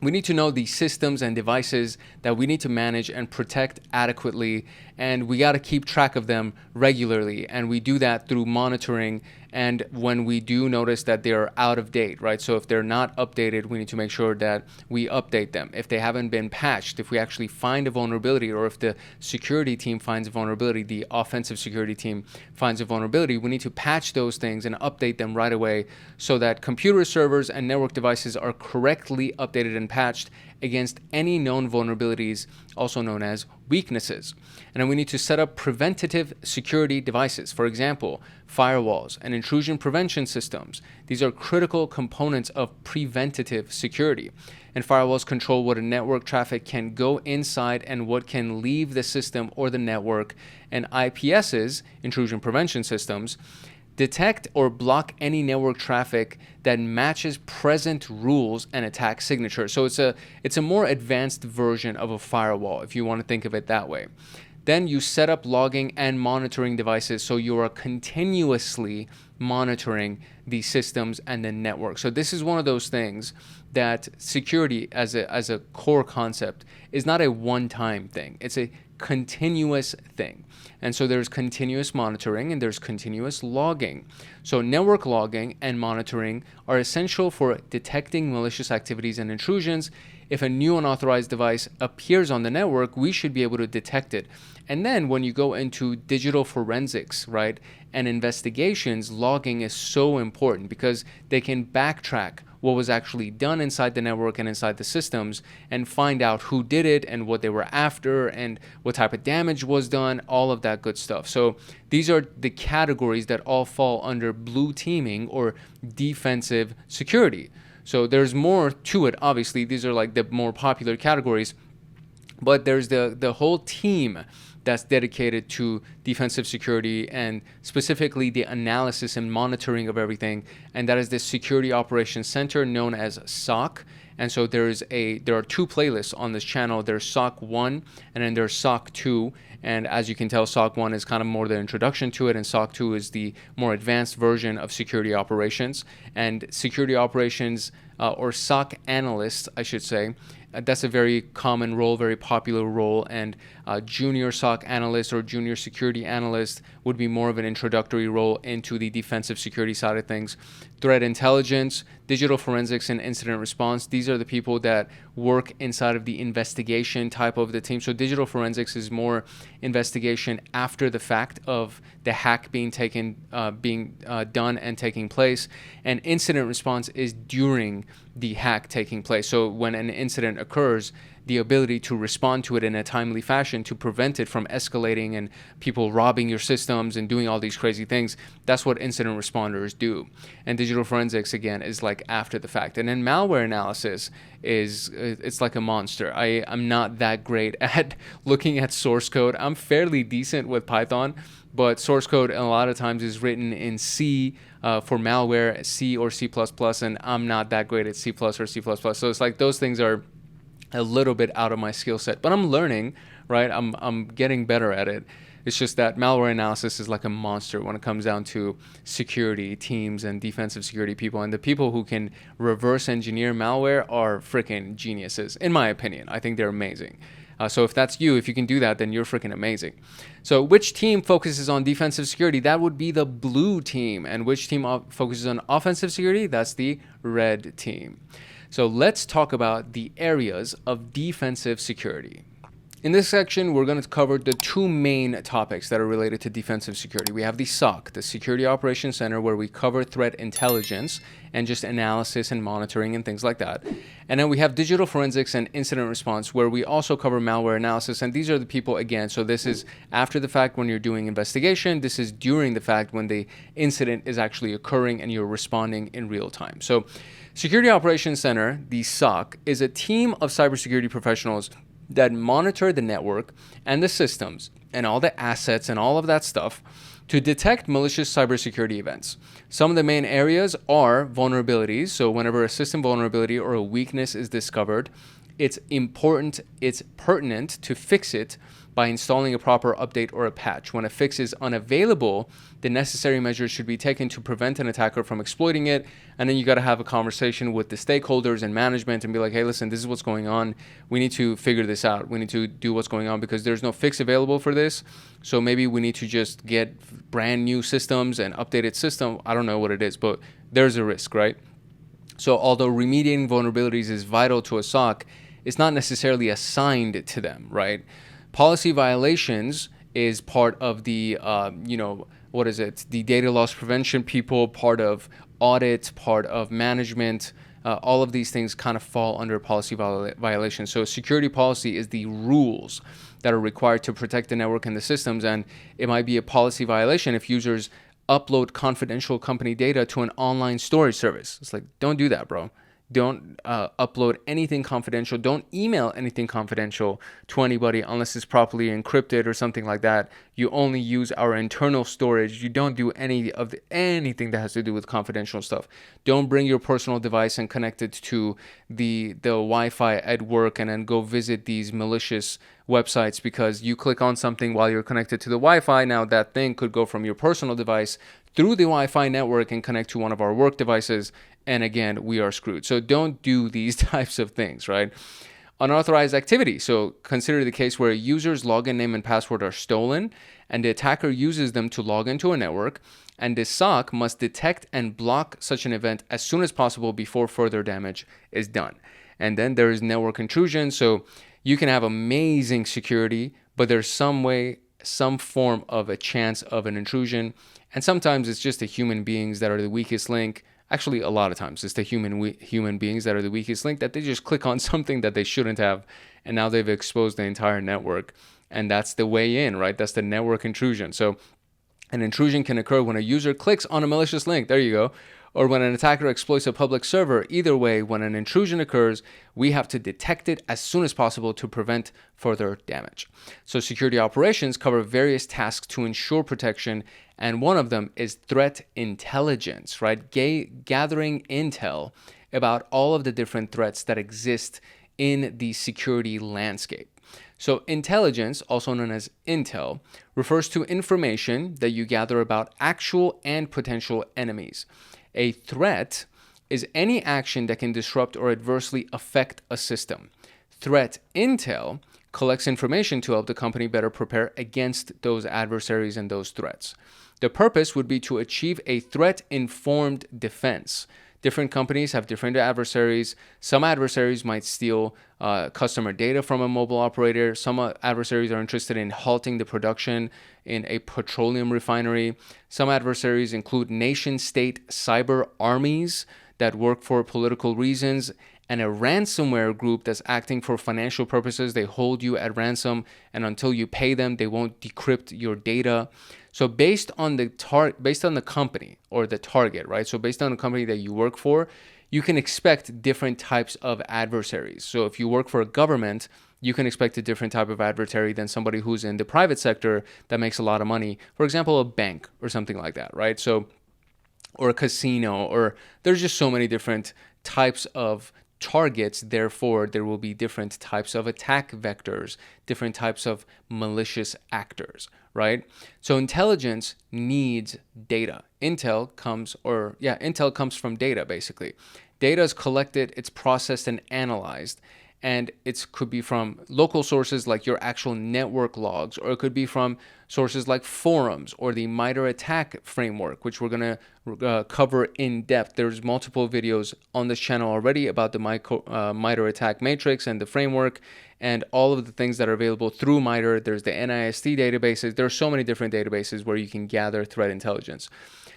we need to know the systems and devices that we need to manage and protect adequately, and we got to keep track of them regularly, and we do that through monitoring. And when we do notice that they're out of date, right? So if they're not updated, we need to make sure that we update them. If they haven't been patched, if we actually find a vulnerability, or if the security team finds a vulnerability, the offensive security team finds a vulnerability, we need to patch those things and update them right away so that computer servers and network devices are correctly updated and patched against any known vulnerabilities, also known as weaknesses. And then we need to set up preventative security devices. For example, firewalls, and intrusion prevention systems. These are critical components of preventative security. And firewalls control what a network traffic can go inside and what can leave the system or the network. And IPSs, intrusion prevention systems, detect or block any network traffic that matches present rules and attack signatures. So it's a more advanced version of a firewall, if you want to think of it that way. Then you set up logging and monitoring devices, so you are continuously monitoring the systems and the network. So this is one of those things that security as a core concept is not a one-time thing. It's a continuous thing. And so there's continuous monitoring and there's continuous logging. So network logging and monitoring are essential for detecting malicious activities and intrusions. If a new unauthorized device appears on the network, we should be able to detect it. And then when you go into digital forensics, right, and investigations, logging is so important because they can backtrack what was actually done inside the network and inside the systems and find out who did it and what they were after and what type of damage was done, all of that good stuff. So these are the categories that all fall under blue teaming or defensive security. So there's more to it, obviously. These are like the more popular categories, but there's the whole team that's dedicated to defensive security and specifically the analysis and monitoring of everything. And that is the Security Operations Center, known as SOC. And so there are two playlists on this channel. There's SOC 1 and then there's SOC 2. And as you can tell, SOC 1 is kind of more the introduction to it, and SOC 2 is the more advanced version of security operations. And security operations, or SOC analysts, I should say, that's a very common role, very popular role, and junior SOC analyst or junior security analyst would be more of an introductory role into the defensive security side of things. Threat intelligence, digital forensics, and incident response, these are the people that work inside of the investigation type of the team. So digital forensics is more investigation after the fact of the hack being done and taking place, and incident response is during the hack taking place. So when an incident occurs, the ability to respond to it in a timely fashion to prevent it from escalating and people robbing your systems and doing all these crazy things, that's what incident responders do. And digital forensics, again, is like after the fact. And then malware analysis it's like a monster. I'm not that great at looking at source code. I'm fairly decent with Python, but source code a lot of times is written in C for malware, C or C++, and I'm not that great at C++ or C++. So it's like those things are a little bit out of my skill set, but I'm learning, right? I'm getting better at it. It's just that malware analysis is like a monster when it comes down to security teams and defensive security people. And the people who can reverse engineer malware are freaking geniuses, in my opinion. I think they're amazing. So if that's you, if you can do that, then you're freaking amazing. So which team focuses on defensive security? That would be the blue team. And which team focuses on offensive security? That's the red team. So let's talk about the areas of defensive security. In this section, we're going to cover the two main topics that are related to defensive security. We have the SOC, the Security Operations Center, where we cover threat intelligence and just analysis and monitoring and things like that. And then we have digital forensics and incident response, where we also cover malware analysis. And these are the people, again, so this is after the fact when you're doing investigation. This is during the fact when the incident is actually occurring and you're responding in real time. So Security Operations Center, the SOC, is a team of cybersecurity professionals that monitor the network and the systems and all the assets and all of that stuff to detect malicious cybersecurity events. Some of the main areas are vulnerabilities. So whenever a system vulnerability or a weakness is discovered, it's pertinent to fix it by installing a proper update or a patch. When a fix is unavailable, the necessary measures should be taken to prevent an attacker from exploiting it. And then you got to have a conversation with the stakeholders and management and be like, hey, listen, this is what's going on. We need to figure this out. We need to do what's going on because there's no fix available for this. So maybe we need to just get brand new systems and updated system. I don't know what it is, but there's a risk, right? So although remediating vulnerabilities is vital to a SOC, it's not necessarily assigned to them, right? Policy violations is part of the, the data loss prevention people, part of audit, part of management. All of these things kind of fall under policy violations. So security policy is the rules that are required to protect the network and the systems. And it might be a policy violation if users upload confidential company data to an online storage service. It's like, don't do that, bro. Don't upload anything confidential. Don't email anything confidential to anybody unless it's properly encrypted or something like that. You only use our internal storage. You don't do anything that has to do with confidential stuff. Don't bring your personal device and connect it to the Wi-Fi at work and then go visit these malicious websites because you click on something while you're connected to the Wi-Fi. Now that thing could go from your personal device through the Wi-Fi network and connect to one of our work devices. And again, we are screwed. So don't do these types of things, right? Unauthorized activity. So consider the case where a user's login name and password are stolen and the attacker uses them to log into a network, and the SOC must detect and block such an event as soon as possible before further damage is done. And then there is network intrusion. So you can have amazing security, but there's some form of a chance of an intrusion. And sometimes it's just the human beings that are the weakest link. Actually, a lot of times it's the human beings that are the weakest link, that they just click on something that they shouldn't have, and now they've exposed the entire network. And that's the way in, right? That's the network intrusion. So an intrusion can occur when a user clicks on a malicious link. There you go. Or when an attacker exploits a public server. Either way, when an intrusion occurs, we have to detect it as soon as possible to prevent further damage. So security operations cover various tasks to ensure protection, and one of them is threat intelligence, right? Gathering intel about all of the different threats that exist in the security landscape. So intelligence, also known as intel, refers to information that you gather about actual and potential enemies. A threat is any action that can disrupt or adversely affect a system. Threat intel collects information to help the company better prepare against those adversaries and those threats. The purpose would be to achieve a threat-informed defense. Different companies have different adversaries. Some adversaries might steal customer data from a mobile operator. Some adversaries are interested in halting the production in a petroleum refinery. Some adversaries include nation-state cyber armies that work for political reasons, and a ransomware group that's acting for financial purposes. They hold you at ransom, and until you pay them, they won't decrypt your data. So based on the company or the target, right? So based on the company that you work for, you can expect different types of adversaries. So if you work for a government, you can expect a different type of adversary than somebody who's in the private sector that makes a lot of money. For example, a bank or something like that, right? So, or a casino, or there's just so many different types of targets. Therefore, there will be different types of attack vectors, different types of malicious actors, right? So intelligence needs data. Intel comes from data, basically. Data is collected, it's processed and analyzed, and it could be from local sources like your actual network logs, or it could be from sources like forums or the MITRE ATT&CK framework, which we're going to cover in depth. There's multiple videos on this channel already about the MITRE ATT&CK matrix and the framework and all of the things that are available through MITRE. There's the NIST databases. There are so many different databases where you can gather threat intelligence.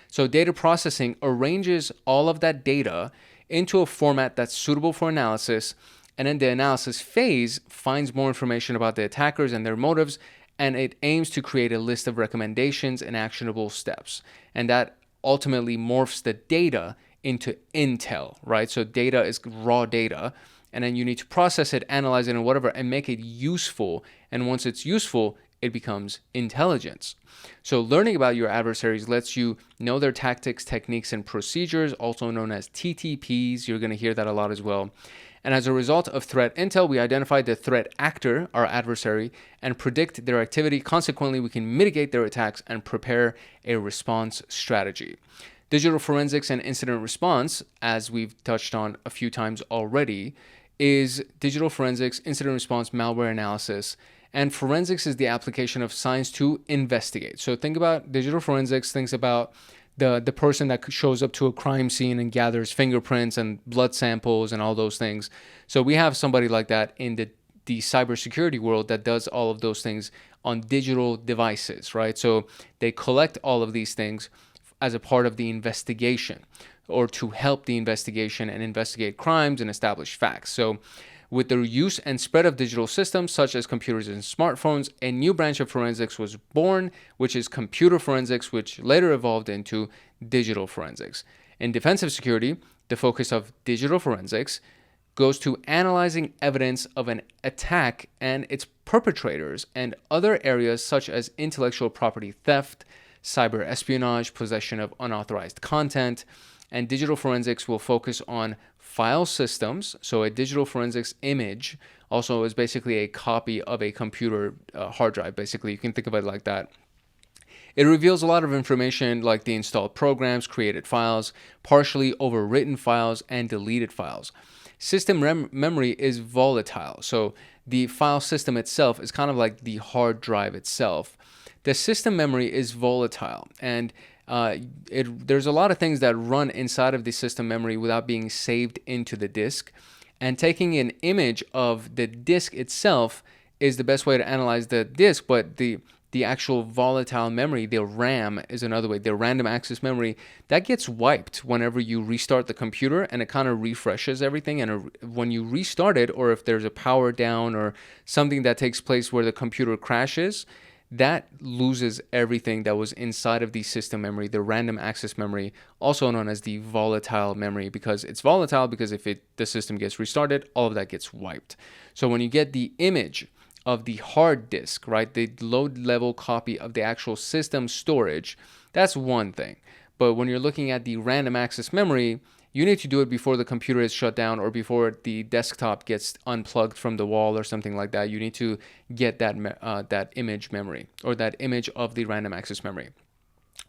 So data processing arranges all of that data into a format that's suitable for analysis, and in the analysis phase finds more information about the attackers and their motives, and it aims to create a list of recommendations and actionable steps. And that ultimately morphs the data into intel, right? So data is raw data, and then you need to process it, analyze it, and whatever, and make it useful. And once it's useful, it becomes intelligence. So learning about your adversaries lets you know their tactics, techniques, and procedures, also known as TTPs. You're going to hear that a lot as well. And as a result of threat intel, we identify the threat actor, our adversary, and predict their activity. Consequently, we can mitigate their attacks and prepare a response strategy. Digital forensics and incident response, as we've touched on a few times already, is digital forensics, incident response, malware analysis. And forensics is the application of science to investigate. So think about digital forensics, think about the person that shows up to a crime scene and gathers fingerprints and blood samples and all those things. So we have somebody like that in the cybersecurity world that does all of those things on digital devices, right? So they collect all of these things as a part of the investigation or to help the investigation and investigate crimes and establish facts. So With the use and spread of digital systems such as computers and smartphones, a new branch of forensics was born, which is computer forensics, which later evolved into digital forensics. In defensive security, the focus of digital forensics goes to analyzing evidence of an attack and its perpetrators and other areas such as intellectual property theft, cyber espionage, possession of unauthorized content, and digital forensics will focus on file systems. So a digital forensics image also is basically a copy of a computer hard drive. Basically, you can think of it like that. It reveals a lot of information like the installed programs, created files, partially overwritten files, and deleted files. System memory is volatile. So the file system itself is kind of like the hard drive itself. The system memory is volatile, and there's a lot of things that run inside of the system memory without being saved into the disk. And taking an image of the disk itself is the best way to analyze the disk, but the actual volatile memory, the RAM is another way, the random access memory, that gets wiped whenever you restart the computer, and it kind of refreshes everything. And when you restart it, or if there's a power down or something that takes place where the computer crashes, that loses everything that was inside of the system memory, the random access memory, also known as the volatile memory, because it's volatile because if the system gets restarted, all of that gets wiped. So when you get the image of the hard disk, right, the low-level copy of the actual system storage, that's one thing. But when you're looking at the random access memory, you need to do it before the computer is shut down or before the desktop gets unplugged from the wall or something like that. You need to get that image memory, or that image of the random access memory.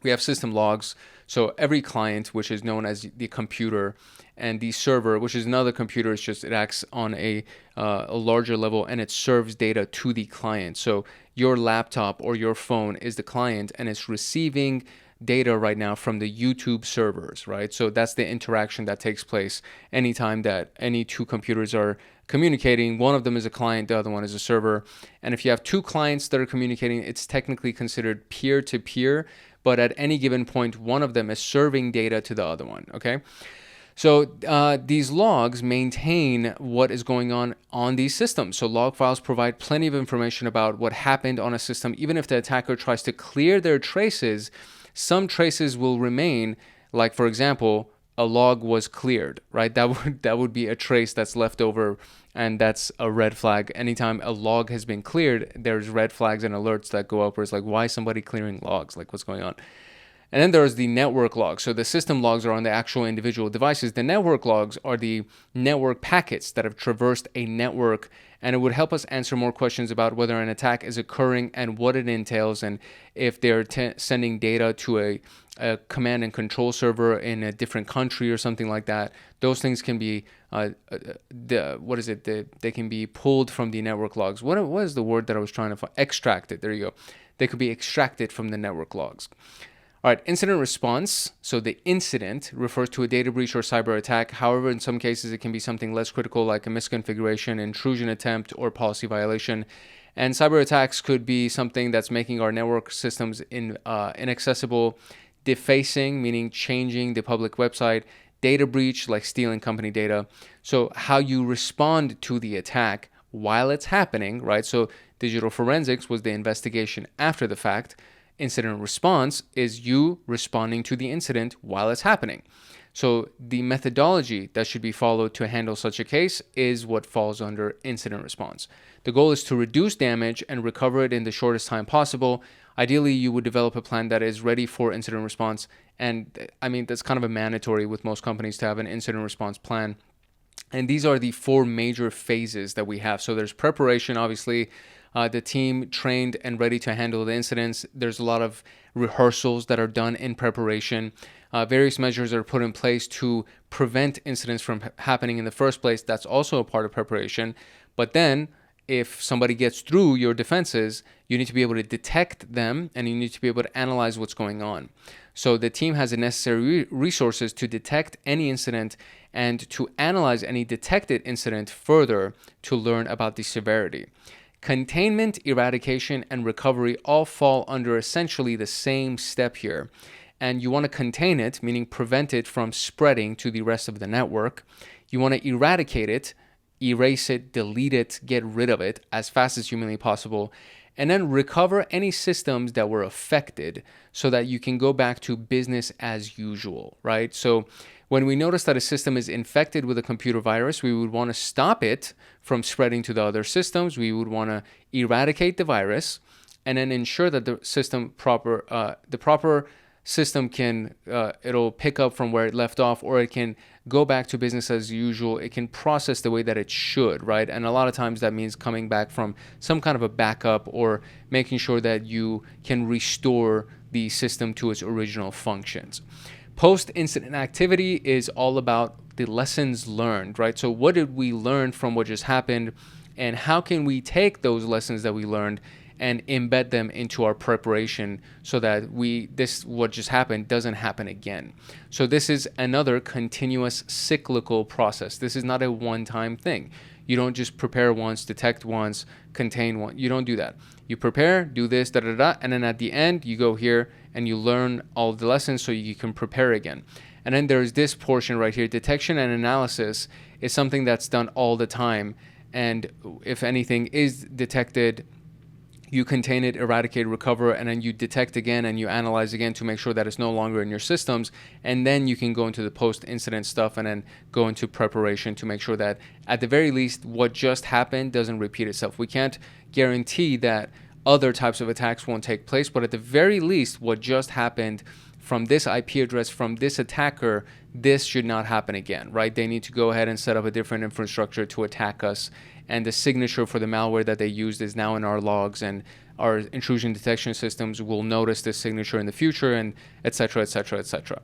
We have system logs. So every client, which is known as the computer, and the server, which is another computer, it's just it acts on a larger level and it serves data to the client. So your laptop or your phone is the client, and it's receiving data right now from the YouTube servers, right? So that's the interaction that takes place anytime that any two computers are communicating. One of them is a client, the other one is a server. And if you have two clients that are communicating, it's technically considered peer-to-peer, but at any given point, one of them is serving data to the other one, okay? So these logs maintain what is going on these systems. So log files provide plenty of information about what happened on a system. Even if the attacker tries to clear their traces, some traces will remain. Like, for example, a log was cleared, right? That would be a trace that's left over, and that's a red flag. Anytime a log has been cleared, there's red flags and alerts that go up where it's like, why is somebody clearing logs? Like, what's going on? And then there's the network logs. So the system logs are on the actual individual devices. The network logs are the network packets that have traversed a network, and it would help us answer more questions about whether an attack is occurring and what it entails, and if they're sending data to a command and control server in a different country or something like that. Those things can be they can be pulled from the network logs. What is the word that I was trying to find? Extracted. There you go. They could be extracted from the network logs. All right, incident response. So the incident refers to a data breach or cyber attack. However, in some cases, it can be something less critical like a misconfiguration, intrusion attempt, or policy violation. And cyber attacks could be something that's making our network systems inaccessible, defacing, meaning changing the public website, data breach, like stealing company data. So how you respond to the attack while it's happening, right? So digital forensics was the investigation after the fact. Incident response is you responding to the incident while it's happening. So the methodology that should be followed to handle such a case is what falls under incident response. The goal is to reduce damage and recover it in the shortest time possible. Ideally, you would develop a plan that is ready for incident response. And I mean, that's kind of a mandatory with most companies to have an incident response plan. And these are the four major phases that we have. So there's preparation, obviously. The team trained and ready to handle the incidents. There's a lot of rehearsals that are done in preparation. Various measures are put in place to prevent incidents from happening in the first place. That's also a part of preparation. But then if somebody gets through your defenses, you need to be able to detect them, and you need to be able to analyze what's going on. So the team has the necessary resources to detect any incident and to analyze any detected incident further to learn about the severity. Containment, eradication, and recovery all fall under essentially the same step here. And you want to contain it, meaning prevent it from spreading to the rest of the network. You want to eradicate it, erase it, delete it, get rid of it as fast as humanly possible, and then recover any systems that were affected so that you can go back to business as usual, right? So when we notice that a system is infected with a computer virus, we would want to stop it from spreading to the other systems. We would want to eradicate the virus and then ensure that the proper system can, it'll pick up from where it left off, or it can go back to business as usual. It can process the way that it should, right? And a lot of times that means coming back from some kind of a backup or making sure that you can restore the system to its original functions. Post-incident activity is all about the lessons learned, right? So what did we learn from what just happened, and how can we take those lessons that we learned and embed them into our preparation so that what just happened doesn't happen again. So this is another continuous cyclical process. This is not a one-time thing. You don't just prepare once, detect once, contain once. You don't do that. You prepare, do this, and then at the end you go here and you learn all the lessons so you can prepare again. And then there's this portion right here. Detection and analysis is something that's done all the time. And if anything is detected, you contain it, eradicate, recover, and then you detect again and you analyze again to make sure that it's no longer in your systems. And then you can go into the post-incident stuff and then go into preparation to make sure that at the very least what just happened doesn't repeat itself. We can't guarantee that other types of attacks won't take place, but at the very least what just happened from this IP address, from this attacker, this should not happen again, right? They need to go ahead and set up a different infrastructure to attack us. And the signature for the malware that they used is now in our logs, and our intrusion detection systems will notice this signature in the future, and et cetera, et cetera, et cetera.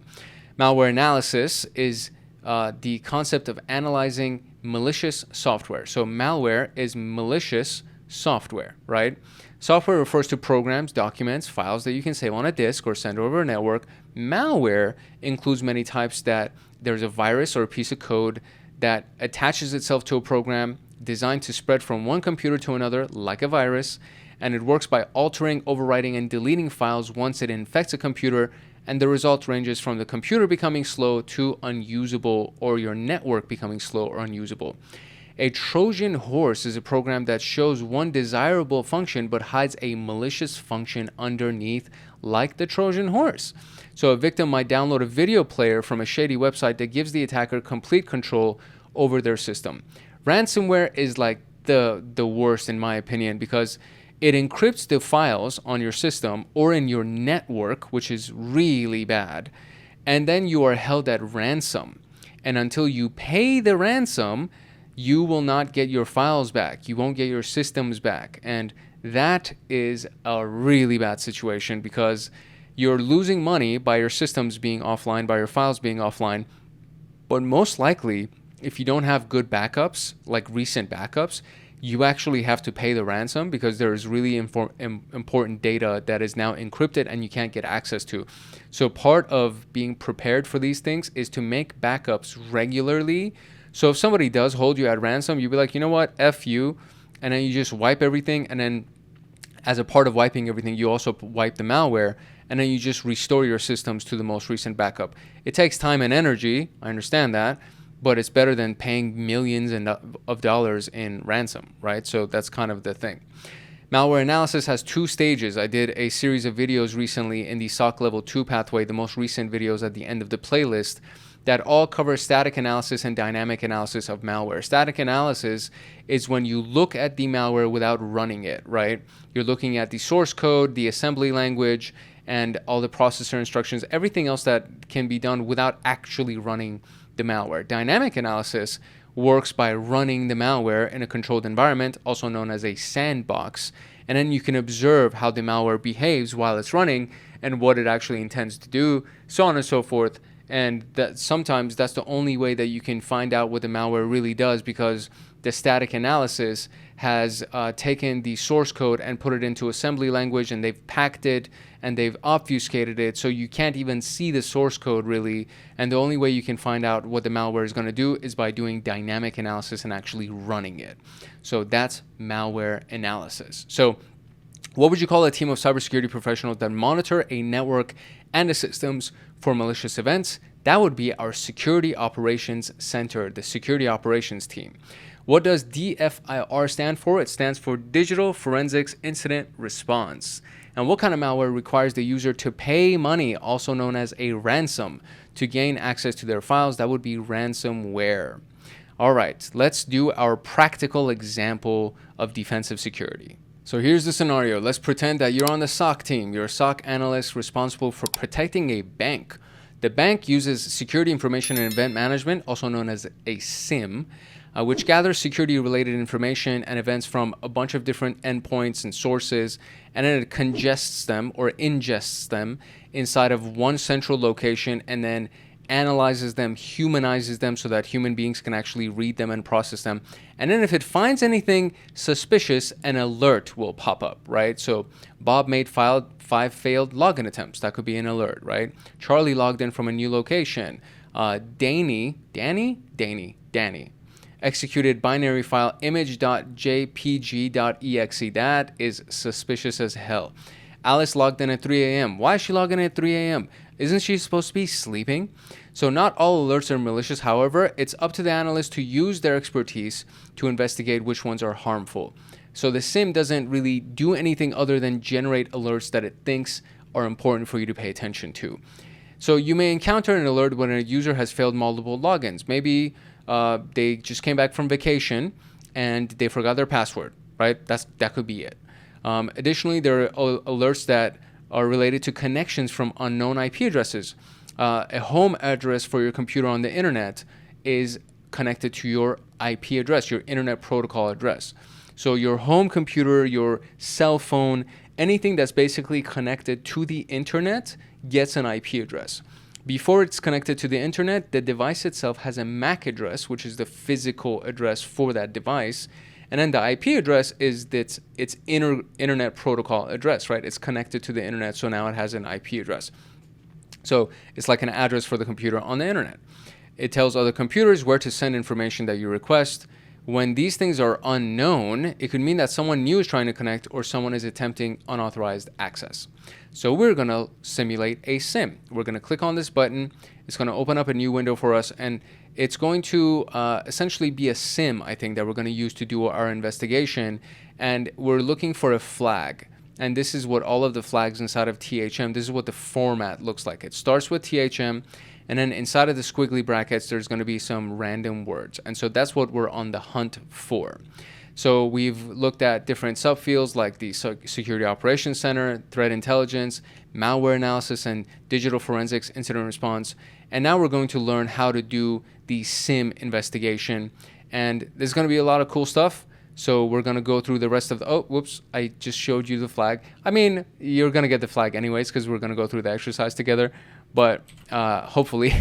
Malware analysis is the concept of analyzing malicious software. So malware is malicious software, right? Software refers to programs, documents, files that you can save on a disk or send over a network. Malware includes many types, that there's a virus or a piece of code that attaches itself to a program designed to spread from one computer to another like a virus, and it works by altering, overwriting, and deleting files once it infects a computer, and the result ranges from the computer becoming slow to unusable, or your network becoming slow or unusable. A Trojan horse is a program that shows one desirable function but hides a malicious function underneath, like the Trojan horse. So a victim might download a video player from a shady website that gives the attacker complete control over their system. Ransomware is like the worst in my opinion, because it encrypts the files on your system or in your network, which is really bad, and then you are held at ransom. And until you pay the ransom, you will not get your files back. You won't get your systems back. And that is a really bad situation, because you're losing money by your systems being offline, by your files being offline. But most likely, if you don't have good backups, like recent backups, you actually have to pay the ransom, because there is really important data that is now encrypted and you can't get access to. So part of being prepared for these things is to make backups regularly. So if somebody does hold you at ransom, you'll be like, you know what, F you, and then you just wipe everything, and then as a part of wiping everything, you also wipe the malware, and then you just restore your systems to the most recent backup. It takes time and energy, I understand that, but it's better than paying millions of dollars in ransom, right? So that's kind of the thing. Malware analysis has two stages. I did a series of videos recently in the SOC Level 2 pathway, the most recent videos at the end of the playlist, that all cover static analysis and dynamic analysis of malware. Static analysis is when you look at the malware without running it, right? You're looking at the source code, the assembly language, and all the processor instructions, everything else that can be done without actually running the malware. Dynamic analysis works by running the malware in a controlled environment, also known as a sandbox, and then you can observe how the malware behaves while it's running and what it actually intends to do, so on and so forth. And that sometimes that's the only way that you can find out what the malware really does, because the static analysis has taken the source code and put it into assembly language, and they've packed it and they've obfuscated it so you can't even see the source code really. And the only way you can find out what the malware is going to do is by doing dynamic analysis and actually running it. So that's malware analysis. So what would you call a team of cybersecurity professionals that monitor a network and the systems for malicious events? That would be our Security Operations Center, the Security Operations team. What does DFIR stand for? It stands for Digital Forensics Incident Response. And what kind of malware requires the user to pay money, also known as a ransom, to gain access to their files? That would be ransomware. All right, let's do our practical example of defensive security. So here's the scenario. Let's pretend that you're on the SOC team. You're a SOC analyst responsible for protecting a bank. The bank uses security information and event management, also known as a SIEM, which gathers security-related information and events from a bunch of different endpoints and sources, and then it congests them or ingests them inside of one central location and then analyzes them, humanizes them so that human beings can actually read them and process them. And then if it finds anything suspicious, an alert will pop up, right? So Bob made 5 failed login attempts. That could be an alert, right? Charlie logged in from a new location. Danny executed binary file image.jpg.exe. That is suspicious as hell. Alice logged in at 3 a.m. Why is she logging in at 3 a.m.? Isn't she supposed to be sleeping? So not all alerts are malicious. However, it's up to the analyst to use their expertise to investigate which ones are harmful. So the SIEM doesn't really do anything other than generate alerts that it thinks are important for you to pay attention to. So you may encounter an alert when a user has failed multiple logins. Maybe they just came back from vacation and they forgot their password, right? That could be it. Additionally, there are alerts that are related to connections from unknown IP addresses. A home address for your computer on the internet is connected to your IP address, your internet protocol address. So your home computer, your cell phone, anything that's basically connected to the internet gets an IP address. Before it's connected to the internet, the device itself has a MAC address, which is the physical address for that device. And then the IP address is its internet protocol address, right? It's connected to the internet, so now it has an IP address. So it's like an address for the computer on the internet. It tells other computers where to send information that you request. When these things are unknown, it could mean that someone new is trying to connect or someone is attempting unauthorized access. So we're going to simulate a SIEM. We're going to click on this button. It's going to open up a new window for us, and it's going to essentially be a SIEM, I think, that we're going to use to do our investigation. And we're looking for a flag. And this is what all of the flags inside of THM, this is what the format looks like. It starts with THM, and then inside of the squiggly brackets, there's going to be some random words. And so that's what we're on the hunt for. So we've looked at different subfields like the Security Operations Center, Threat Intelligence, Malware Analysis, and Digital Forensics Incident Response. And now we're going to learn how to do the SIEM investigation. And there's going to be a lot of cool stuff. So we're going to go through the rest of the... Oh, whoops, I just showed you the flag. I mean, you're going to get the flag anyways because we're going to go through the exercise together. But hopefully,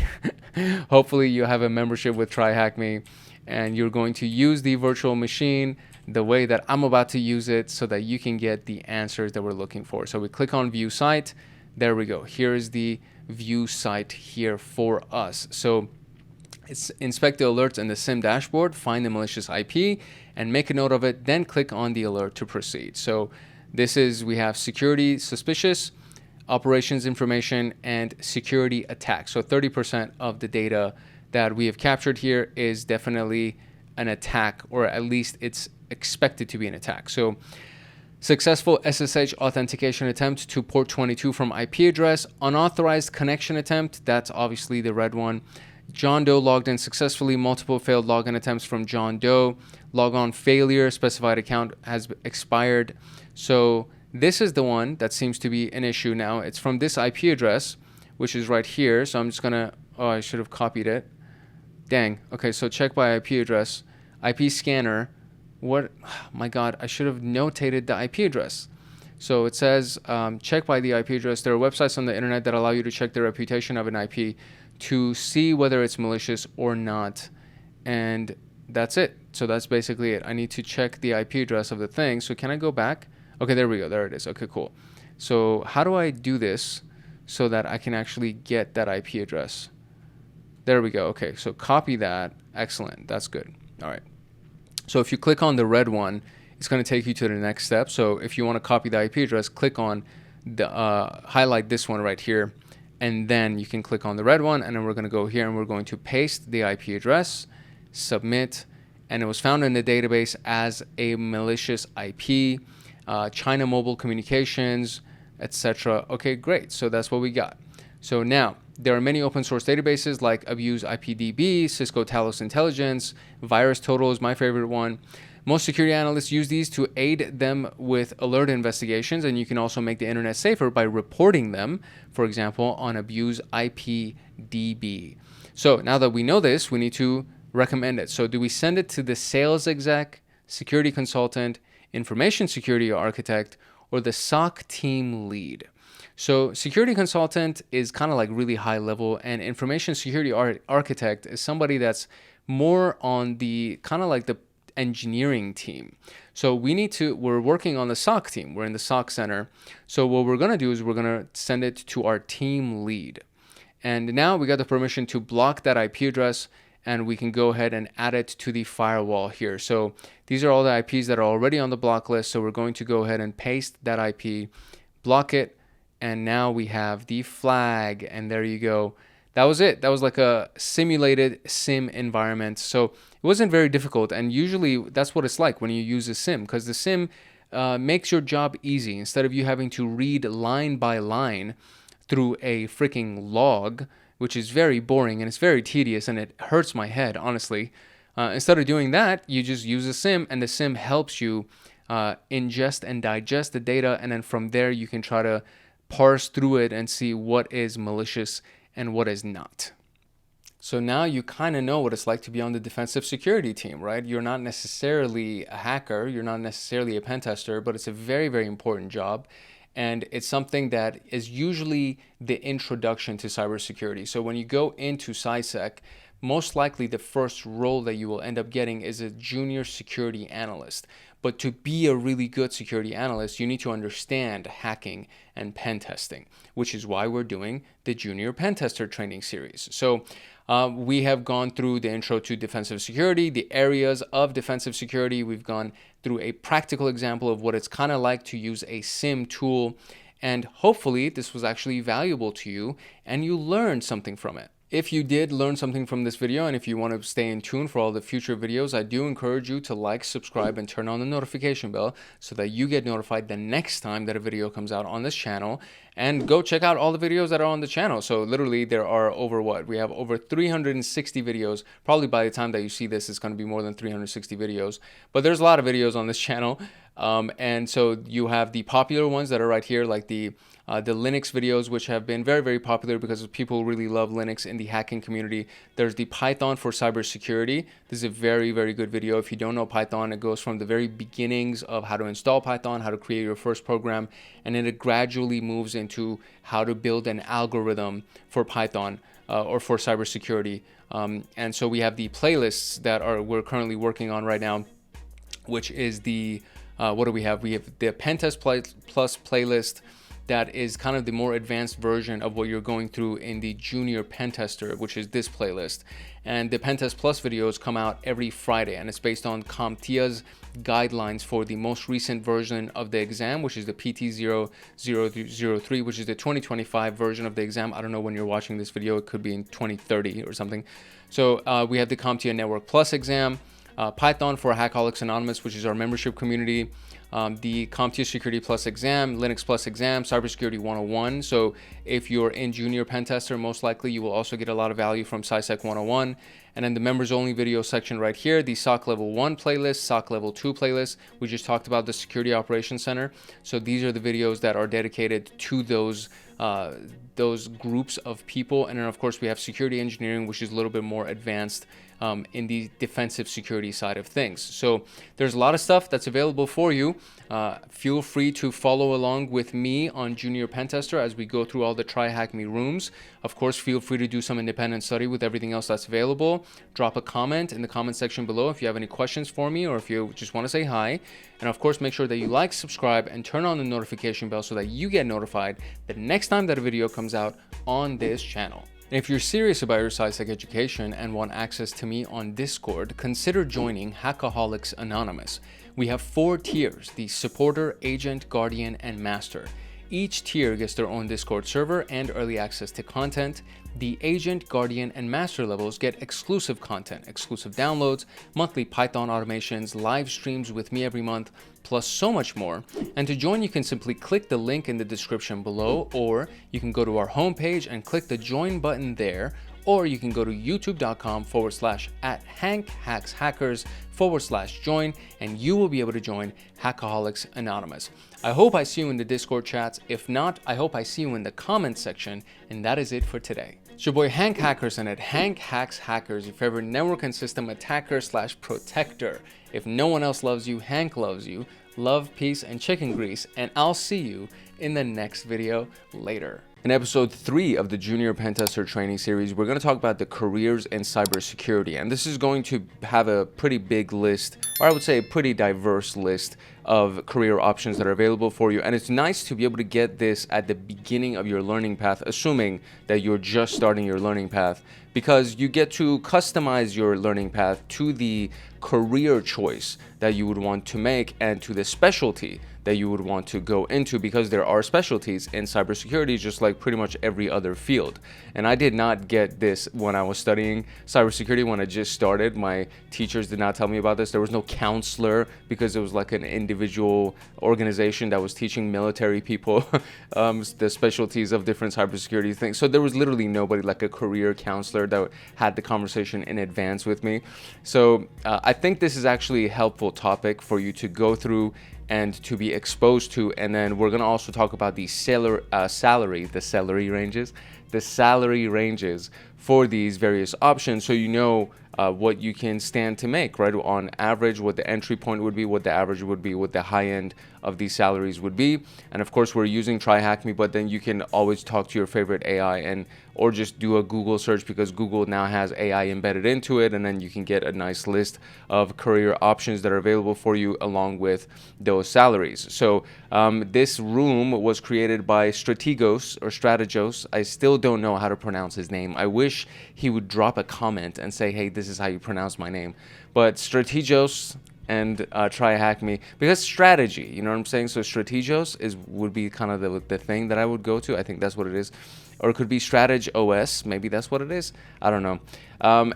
hopefully you have a membership with TryHackMe and you're going to use the virtual machine the way that I'm about to use it so that you can get the answers that we're looking for. So we click on View Site. There we go. Here is the View Site here for us. So it's inspect the alerts in the SIEM dashboard, find the malicious IP, and make a note of it, then click on the alert to proceed. So this is, we have security suspicious, operations information, and security attack. So 30% of the data that we have captured here is definitely an attack, or at least it's expected to be an attack. So successful SSH authentication attempt to port 22 from IP address, unauthorized connection attempt, that's obviously the red one. John Doe logged in successfully, multiple failed login attempts from John Doe. Logon failure, specified account has expired. So this is the one that seems to be an issue now. It's from this IP address, which is right here. So I'm just going to, oh, I should have copied it. Dang. Okay, so check by IP address. IP scanner. What? Oh my God, I should have notated the IP address. So it says check by the IP address. There are websites on the internet that allow you to check the reputation of an IP to see whether it's malicious or not. And that's it. So that's basically it. I need to check the IP address of the thing. So can I go back? Okay, there we go. There it is. Okay, cool. So how do I do this so that I can actually get that IP address? There we go. Okay, so copy that. Excellent. That's good. All right. So if you click on the red one, it's going to take you to the next step. So if you want to copy the IP address, click on the highlight this one right here, and then you can click on the red one, and then we're going to go here and we're going to paste the IP address, submit, and it was found in the database as a malicious IP, China Mobile Communications, etc. Okay, great. So that's what we got. So now there are many open source databases like Abuse IPDB, Cisco Talos Intelligence, VirusTotal is my favorite one. Most security analysts use these to aid them with alert investigations, and you can also make the internet safer by reporting them, for example, on Abuse IPDB. So now that we know this, we need to recommend it. So do we send it to the sales exec, security consultant, information security architect, or the SOC team lead? So security consultant is kind of like really high level, and information security architect is somebody that's more on the kind of like the engineering team. So we're working on the SOC team. We're in the SOC center. So what we're going to do is we're going to send it to our team lead. And now we got the permission to block that IP address, and we can go ahead and add it to the firewall here. So these are all the IPs that are already on the block list. So we're going to go ahead and paste that IP, block it, and now we have the flag, and there you go. That was it. That was like a simulated SIEM environment. So it wasn't very difficult, and usually that's what it's like when you use a SIEM, because the SIEM makes your job easy. Instead of you having to read line by line through a freaking log, which is very boring and it's very tedious and it hurts my head, honestly. Instead of doing that, you just use a SIEM, and the SIEM helps you ingest and digest the data, and then from there you can try to parse through it and see what is malicious and what is not. So now you kind of know what it's like to be on the defensive security team, right? You're not necessarily a hacker, you're not necessarily a pen tester, but it's a very, very important job. And it's something that is usually the introduction to cybersecurity. So when you go into CySec, most likely the first role that you will end up getting is a junior security analyst. But to be a really good security analyst, you need to understand hacking and pen testing, which is why we're doing the Junior Pen Tester training series. So we have gone through the intro to defensive security, the areas of defensive security. We've gone through a practical example of what it's kind of like to use a SIEM tool. And hopefully this was actually valuable to you and you learned something from it. If you did learn something from this video, and if you want to stay in tune for all the future videos, I do encourage you to like, subscribe, and turn on the notification bell so that you get notified the next time that a video comes out on this channel. And go check out all the videos that are on the channel. So literally there are we have over 360 videos. Probably by the time that you see this, it's going to be more than 360 videos. But there's a lot of videos on this channel. And so you have the popular ones that are right here, like the Linux videos, which have been very, very popular because people really love Linux in the hacking community. There's the Python for cybersecurity. This is a very, very good video. If you don't know Python, it goes from the very beginnings of how to install Python, how to create your first program, and then it gradually moves into how to build an algorithm for Python or for cybersecurity. And so we have the playlists that we're currently working on right now, which is the what do we have? We have the PenTest Plus playlist. That is kind of the more advanced version of what you're going through in the Junior Pen Tester, which is this playlist. And the PenTest Plus videos come out every Friday, and it's based on CompTIA's guidelines for the most recent version of the exam, which is the PT0003, which is the 2025 version of the exam. I don't know when you're watching this video, it could be in 2030 or something. So we have the CompTIA Network Plus exam, Python for Hackaholics Anonymous, which is our membership community, the CompTIA Security Plus exam, Linux Plus exam, Cybersecurity 101. So if you're in Junior Pen Tester, most likely you will also get a lot of value from CySec 101. And then the members only video section right here, the SOC Level 1 playlist, SOC Level 2 playlist. We just talked about the Security Operations Center. So these are the videos that are dedicated to those groups of people. And then of course we have security engineering, which is a little bit more advanced in the defensive security side of things. So there's a lot of stuff that's available for you. Feel free to follow along with me on Junior Pen Tester as we go through all the Try Hack Me rooms. Of course, feel free to do some independent study with everything else that's available. Drop a comment in the comment section below if you have any questions for me or if you just want to say hi. And of course, make sure that you like, subscribe, and turn on the notification bell so that you get notified the next time that a video comes out on this channel. And if you're serious about your SciSec education and want access to me on Discord, consider joining Hackaholics Anonymous. We have 4 tiers: the supporter, agent, guardian, and master. Each tier gets their own Discord server and early access to content. The Agent, Guardian, and Master levels get exclusive content, exclusive downloads, monthly Python automations, live streams with me every month, plus so much more. And to join, you can simply click the link in the description below, or you can go to our homepage and click the join button there, or you can go to youtube.com/@HankHacksHackers/join, and you will be able to join Hackaholics Anonymous. I hope I see you in the Discord chats. If not, I hope I see you in the comments section. And that is it for today. It's your boy Hank Hackerson at Hank Hacks Hackers, your favorite network and system attacker/protector. If no one else loves you, Hank loves you. Love, peace, and chicken grease. And I'll see you in the next video later. In episode 3 of the Junior PenTester training series, we're going to talk about the careers in cybersecurity. And this is going to have a pretty big list, or I would say a pretty diverse list of career options that are available for you. And it's nice to be able to get this at the beginning of your learning path, assuming that you're just starting your learning path, because you get to customize your learning path to the career choice that you would want to make and to the specialty that you would want to go into, because there are specialties in cybersecurity just like pretty much every other field. And I did not get this when I was studying cybersecurity. When I just started, my teachers did not tell me about this. There was no counselor, because it was like an individual organization that was teaching military people the specialties of different cybersecurity things. So there was literally nobody, like a career counselor, that had the conversation in advance with me. So I think this is actually a helpful topic for you to go through and to be exposed to. And then we're going to also talk about the salary ranges for these various options, so you know what you can stand to make, right? On average, what the entry point would be, what the average would be, what the high end of these salaries would be. And of course, we're using TryHackMe, but then you can always talk to your favorite AI or just do a Google search, because Google now has AI embedded into it, and then you can get a nice list of career options that are available for you along with those salaries. So this room was created by Strategos. I still don't know how to pronounce his name. I wish he would drop a comment and say, hey, this is how you pronounce my name. But Strategos and TryHackMe, because strategy, you know what I'm saying? So Strategos would be kind of the thing that I would go to. I think that's what it is. Or it could be StrategOS. Maybe that's what it is. I don't know.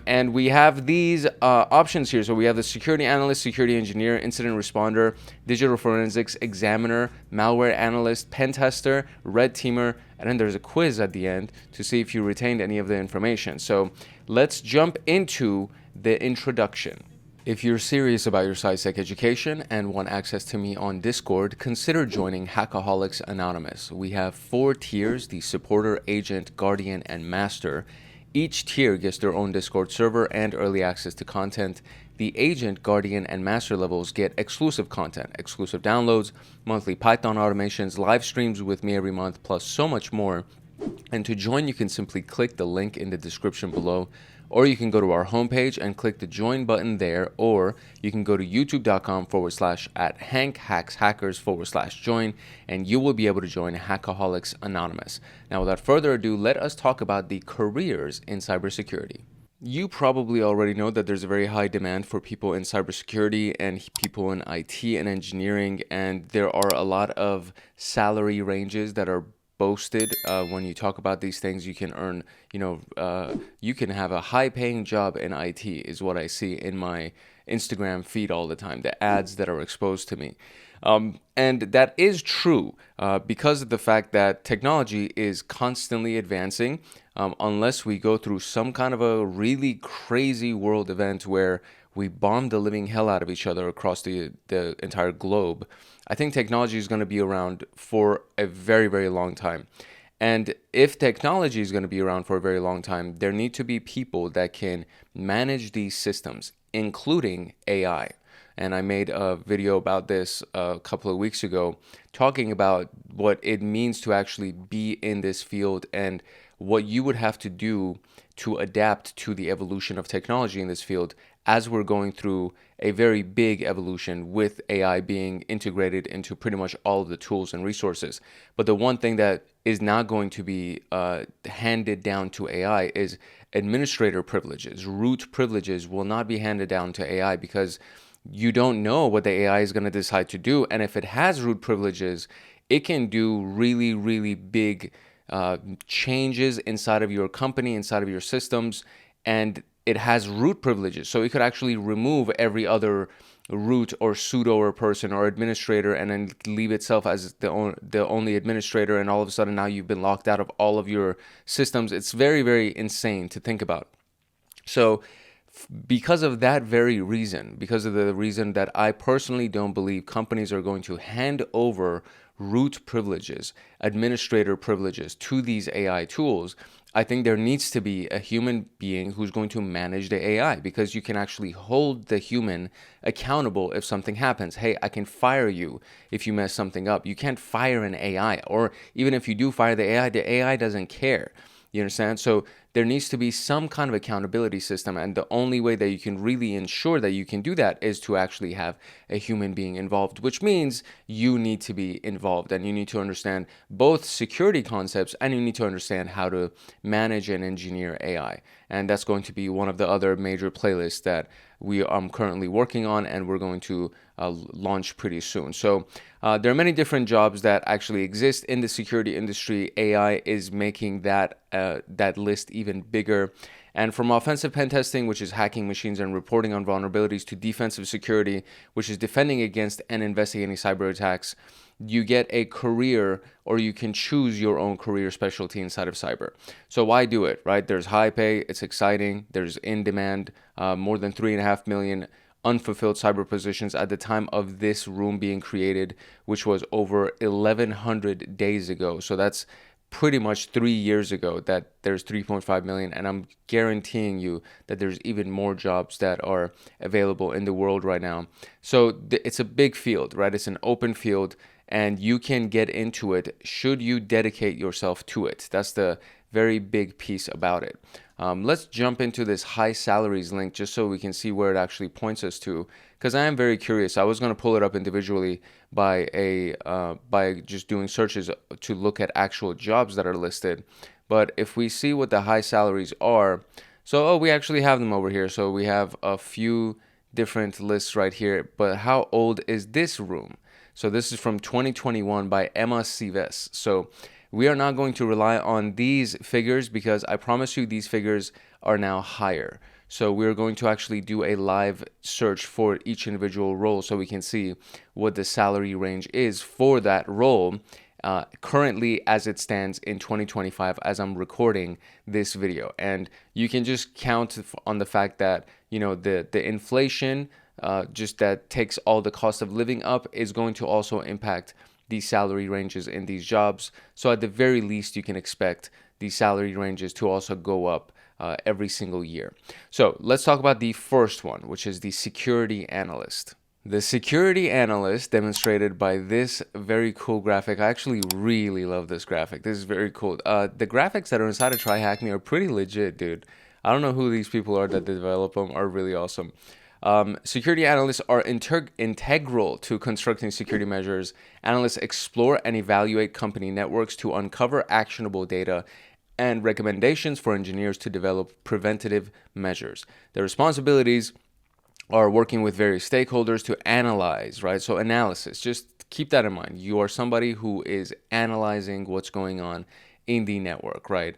And we have these options here. So we have the security analyst, security engineer, incident responder, digital forensics examiner, malware analyst, PenTester, red teamer, and then there's a quiz at the end to see if you retained any of the information. So let's jump into the introduction. If you're serious about your CySec education and want access to me on Discord, consider joining Hackaholics Anonymous. We have 4 tiers: the supporter, agent, guardian, and master. Each tier gets their own Discord server and early access to content. The agent, guardian, and master levels get exclusive content, exclusive downloads, monthly Python automations, live streams with me every month, plus so much more. And to join, you can simply click the link in the description below, or you can go to our homepage and click the join button there, or you can go to youtube.com/@HankHacksHackers/join, and you will be able to join Hackaholics Anonymous. Now, without further ado, let us talk about the careers in cybersecurity. You probably already know that there's a very high demand for people in cybersecurity and people in IT and engineering, and there are a lot of salary ranges that are boasted. When you talk about these things, you can earn, you can have a high-paying job in IT, is what I see in my Instagram feed all the time, the ads that are exposed to me. And that is true because of the fact that technology is constantly advancing. Unless we go through some kind of a really crazy world event where we bomb the living hell out of each other across the entire globe, I think technology is going to be around for a very, very long time. And if technology is going to be around for a very long time, there need to be people that can manage these systems, including AI. And I made a video about this a couple of weeks ago, talking about what it means to actually be in this field and what you would have to do to adapt to the evolution of technology in this field, as we're going through a very big evolution with AI being integrated into pretty much all of the tools and resources. But the one thing that is not going to be handed down to AI is administrator privileges. Root privileges will not be handed down to AI, because you don't know what the AI is going to decide to do. And if it has root privileges, it can do really, really big changes inside of your company, inside of your systems, and it has root privileges. So it could actually remove every other root or sudo or person or administrator and then leave itself as the only administrator, and all of a sudden now you've been locked out of all of your systems. It's very, very insane to think about. So because of that very reason, because of the reason that I personally don't believe companies are going to hand over root privileges, administrator privileges to these AI tools, I think there needs to be a human being who's going to manage the AI, because you can actually hold the human accountable if something happens. Hey, I can fire you if you mess something up. You can't fire an AI, or even if you do fire the AI doesn't care. You understand? So there needs to be some kind of accountability system, and the only way that you can really ensure that you can do that is to actually have a human being involved, which means you need to be involved and you need to understand both security concepts and you need to understand how to manage and engineer AI. And that's going to be one of the other major playlists that we are currently working on, and we're going to launch pretty soon. So there are many different jobs that actually exist in the security industry. AI is making that list even bigger. And from offensive pen testing, which is hacking machines and reporting on vulnerabilities, to defensive security, which is defending against and investigating cyber attacks, you get a career, or you can choose your own career specialty inside of cyber. So why do it, right? There's high pay, it's exciting, there's in demand, more than 3.5 million unfulfilled cyber positions at the time of this room being created, which was over 1,100 days ago. So that's pretty much 3 years ago that there's 3.5 million, and I'm guaranteeing you that there's even more jobs that are available in the world right now. So it's a big field, right? It's an open field, and you can get into it should you dedicate yourself to it. That's the very big piece about it. Let's jump into this high salaries link just so we can see where it actually points us to, because I am very curious. I was going to pull it up individually by just doing searches to look at actual jobs that are listed. But if we see what the high salaries are, so we actually have them over here. So we have a few different lists right here. But how old is this room? So this is from 2021 by Emma Sives. So we are not going to rely on these figures, because I promise you these figures are now higher. So we're going to actually do a live search for each individual role so we can see what the salary range is for that role currently as it stands in 2025 as I'm recording this video. And you can just count on the fact that, you know, the inflation just that takes all the cost of living up is going to also impact the salary ranges in these jobs. So at the very least, you can expect the salary ranges to also go up every single year. So let's talk about the first one, which is the security analyst. The security analyst, demonstrated by this very cool graphic. I actually really love this graphic. This is very cool. The graphics that are inside of TryHackMe are pretty legit, dude. I don't know who these people are that develop them. Are really awesome. Security analysts are integral to constructing security measures. Analysts explore and evaluate company networks to uncover actionable data and recommendations for engineers to develop preventative measures. Their responsibilities are working with various stakeholders to analyze, right? So analysis, just keep that in mind. You are somebody who is analyzing what's going on in the network, right?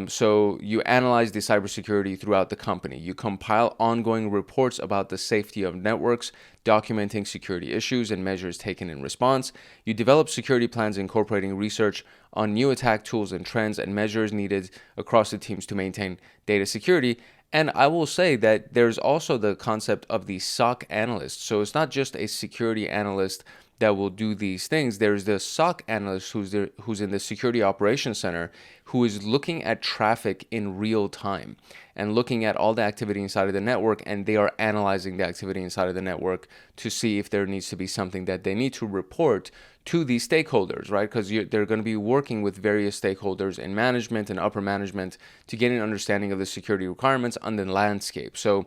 So you analyze the cybersecurity throughout the company. You compile ongoing reports about the safety of networks, documenting security issues and measures taken in response. You develop security plans incorporating research on new attack tools and trends and measures needed across the teams to maintain data security. And I will say that there's also the concept of the SOC analyst. So it's not just a security analyst that will do these things. There's the SOC analyst who's in the security operations center, who is looking at traffic in real time and looking at all the activity inside of the network, and they are analyzing the activity inside of the network to see if there needs to be something that they need to report to these stakeholders, right? Because they're going to be working with various stakeholders in management and upper management to get an understanding of the security requirements on the landscape. So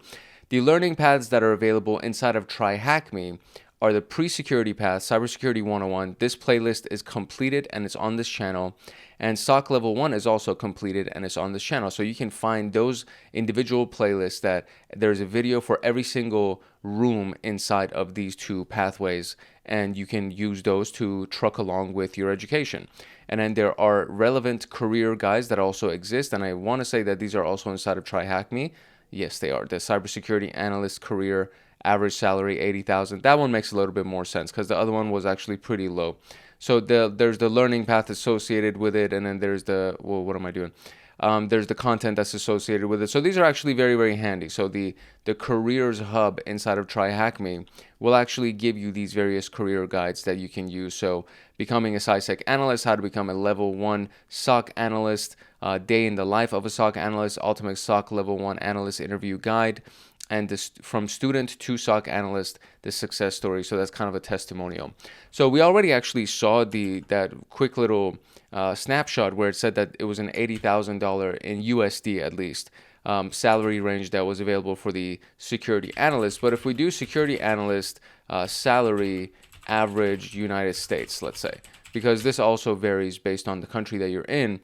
the learning paths that are available inside of TryHackMe are the pre-security paths, Cybersecurity 101. This playlist is completed and it's on this channel. And SOC Level 1 is also completed and it's on this channel. So you can find those individual playlists that there's a video for every single room inside of these two pathways. And you can use those to truck along with your education. And then there are relevant career guides that also exist. And I want to say that these are also inside of TryHackMe. Yes, they are. The Cybersecurity Analyst Career, average salary $80,000. That one makes a little bit more sense because the other one was actually pretty low. So there's the learning path associated with it, and then there's the, well, what am I doing? There's the content that's associated with it. So these are actually very, very handy. So the careers hub inside of TryHackMe will actually give you these various career guides that you can use. So becoming a CySec analyst, how to become a level 1 SOC analyst, day in the life of a SOC analyst, ultimate SOC level 1 analyst interview guide, and this from student to SOC analyst, the success story. So that's kind of a testimonial. So we already actually saw that quick little snapshot where it said that it was an $80,000 in USD at least salary range that was available for the security analyst. But if we do security analyst salary average United States, let's say, because this also varies based on the country that you're in.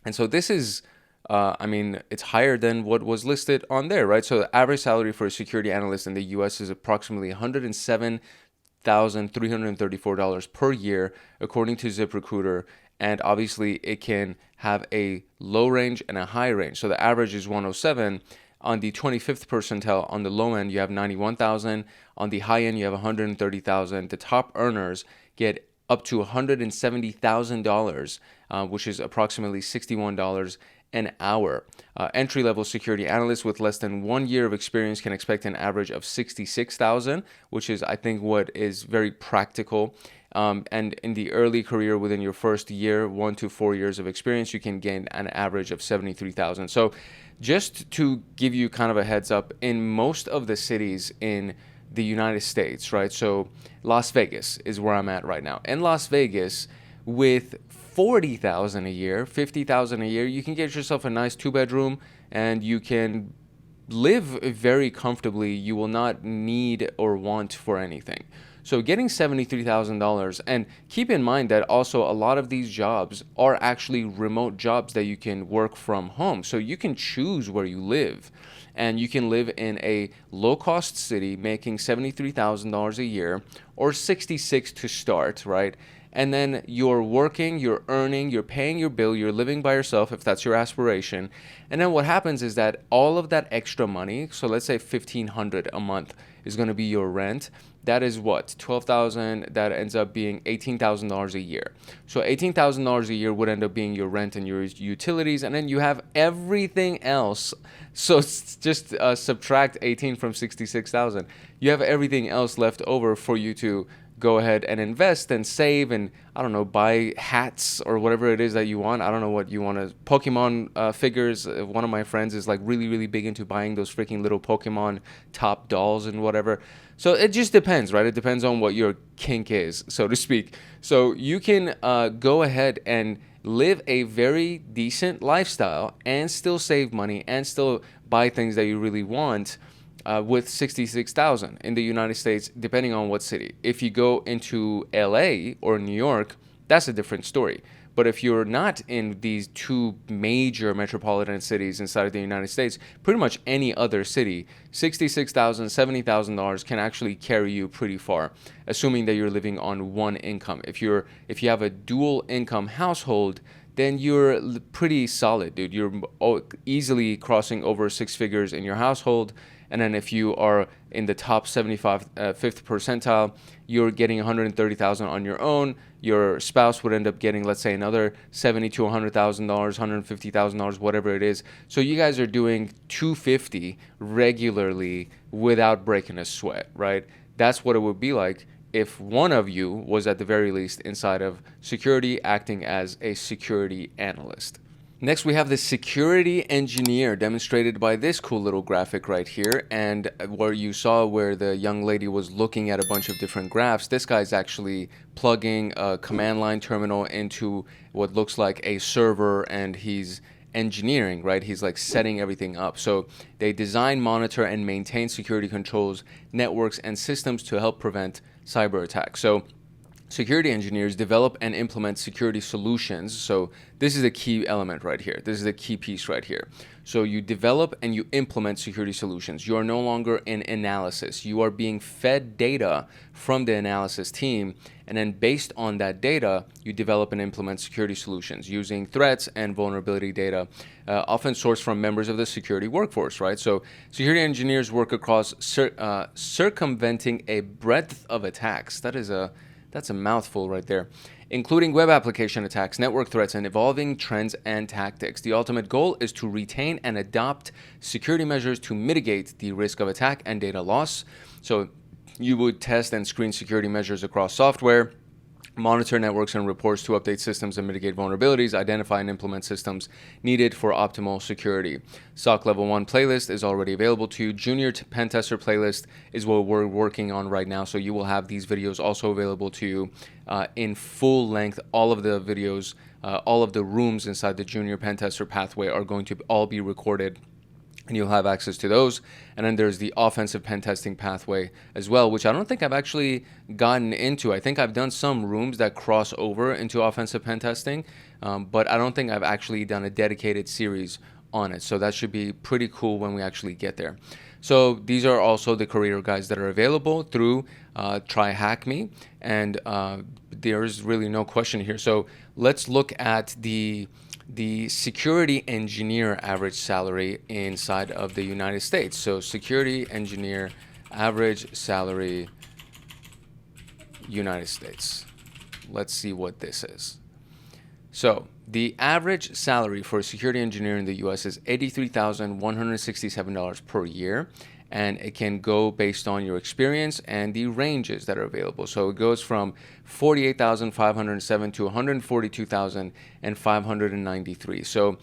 And so this is I mean, it's higher than what was listed on there, right? So the average salary for a security analyst in the US is approximately $107,334 per year, according to ZipRecruiter. And obviously, it can have a low range and a high range. So the average is 107. On the 25th percentile, on the low end, you have 91,000. On the high end, you have 130,000. The top earners get up to $170,000, which is approximately $61 an hour. Entry-level security analysts with less than 1 year of experience can expect an average of $66,000, which is, I think, what is very practical. And in the early career, within your first year, 1 to 4 years of experience, you can gain an average of $73,000. So just to give you kind of a heads up, in most of the cities in the United States, right? So Las Vegas is where I'm at right now. In Las Vegas, with $40,000 a year, $50,000 a year, you can get yourself a nice 2-bedroom and you can live very comfortably. You will not need or want for anything. So getting $73,000, and keep in mind that also a lot of these jobs are actually remote jobs that you can work from home. So you can choose where you live, and you can live in a low-cost city making $73,000 a year or $66,000 to start, right? And then you're working, you're earning, you're paying your bill, you're living by yourself if that's your aspiration. And then what happens is that all of that extra money, so let's say $1,500 a month is going to be your rent. That is what? $12,000, that ends up being $18,000 a year. So $18,000 a year would end up being your rent and your utilities, and then you have everything else. So just subtract 18 from 66,000. You have everything else left over for you to go ahead and invest and save and, I don't know, buy hats or whatever it is that you want. I don't know what you want to, Pokemon figures. One of my friends is like really, really big into buying those freaking little Pokemon top dolls and whatever. So it just depends, right? It depends on what your kink is, so to speak. So you can go ahead and live a very decent lifestyle and still save money and still buy things that you really want. With $66,000 in the United States, depending on what city. If you go into LA or New York, that's a different story. But if you're not in these two major metropolitan cities inside of the United States, pretty much any other city, $66,000, $70,000 can actually carry you pretty far, assuming that you're living on one income. If you have a dual income household, then you're pretty solid, dude. You're easily crossing over 6 figures in your household. And then if you are in the top 75th percentile, you're getting $130,000 on your own. Your spouse would end up getting, let's say, another $70,000 to $100,000, $150,000, whatever it is. So you guys are doing $250,000 regularly without breaking a sweat, right? That's what it would be like if one of you was at the very least inside of security, acting as a security analyst. Next, we have the security engineer, demonstrated by this cool little graphic right here. And where you saw where the young lady was looking at a bunch of different graphs, this guy's actually plugging a command line terminal into what looks like a server, and he's engineering, right? He's like setting everything up. So they design, monitor, and maintain security controls, networks, and systems to help prevent cyber attack. So security engineers develop and implement security solutions. So this is a key element right here. This is a key piece right here. So you develop and you implement security solutions. You are no longer in analysis. You are being fed data from the analysis team. And then based on that data, you develop and implement security solutions using threats and vulnerability data, often sourced from members of the security workforce, right? So security engineers work across circumventing a breadth of attacks. That's a mouthful right there, including web application attacks, network threats, and evolving trends and tactics. The ultimate goal is to retain and adopt security measures to mitigate the risk of attack and data loss. So you would test and screen security measures across software, monitor networks and reports to update systems and mitigate vulnerabilities, identify and implement systems needed for optimal security. SOC Level 1 playlist is already available to you. Junior PenTester playlist is what we're working on right now, so you will have these videos also available to you in full length. All of the videos, all of the rooms inside the Junior PenTester pathway are going to all be recorded, and you'll have access to those. And then there's the offensive pen testing pathway as well, which I don't think I've actually gotten into. I think I've done some rooms that cross over into offensive pen testing, but I don't think I've actually done a dedicated series on it. So that should be pretty cool when we actually get there. So these are also the career guides that are available through Try Hack Me, and there's really no question here. So let's look at the security engineer average salary inside of the United States. So security engineer average salary, United States. Let's see what this is. So the average salary for a security engineer in the US is $83,167 per year. And it can go based on your experience and the ranges that are available. So it goes from $48,507 to $142,593. So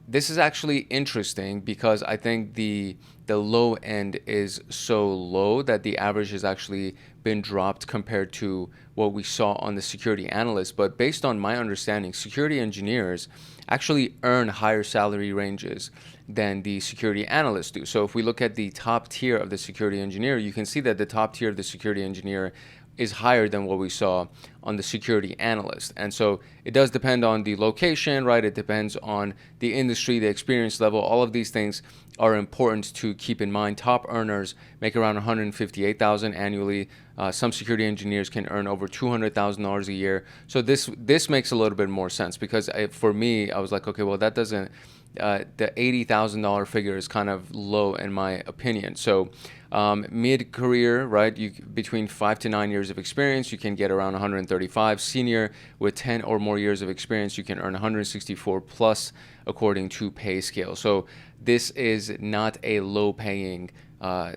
this is actually interesting because I think the low end is so low that the average has actually been dropped compared to what we saw on the security analyst. But based on my understanding, security engineers actually earn higher salary ranges than the security analysts do. So if we look at the top tier of the security engineer, you can see that the top tier of the security engineer is higher than what we saw on the security analyst. And so it does depend on the location, right? It depends on the industry, the experience level. All of these things are important to keep in mind. Top earners make around $158,000 annually. Some security engineers can earn over $200,000 a year. So this makes a little bit more sense because for me, I was like, okay, well, that doesn't, the $80,000 figure is kind of low in my opinion. So mid-career, right, between 5 to 9 years of experience, you can get around 135. Senior with 10 or more years of experience, you can earn 164 plus according to pay scale. So this is not a low-paying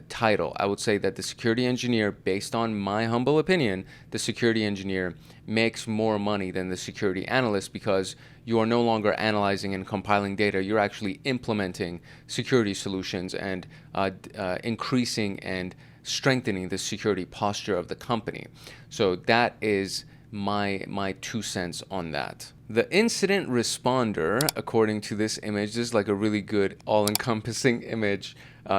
title. I would say that the security engineer, based on my humble opinion, the security engineer makes more money than the security analyst because you are no longer analyzing and compiling data. You're actually implementing security solutions and increasing and strengthening the security posture of the company. So that is my 2 cents on that. The incident responder, according to this image, this is like a really good all-encompassing image,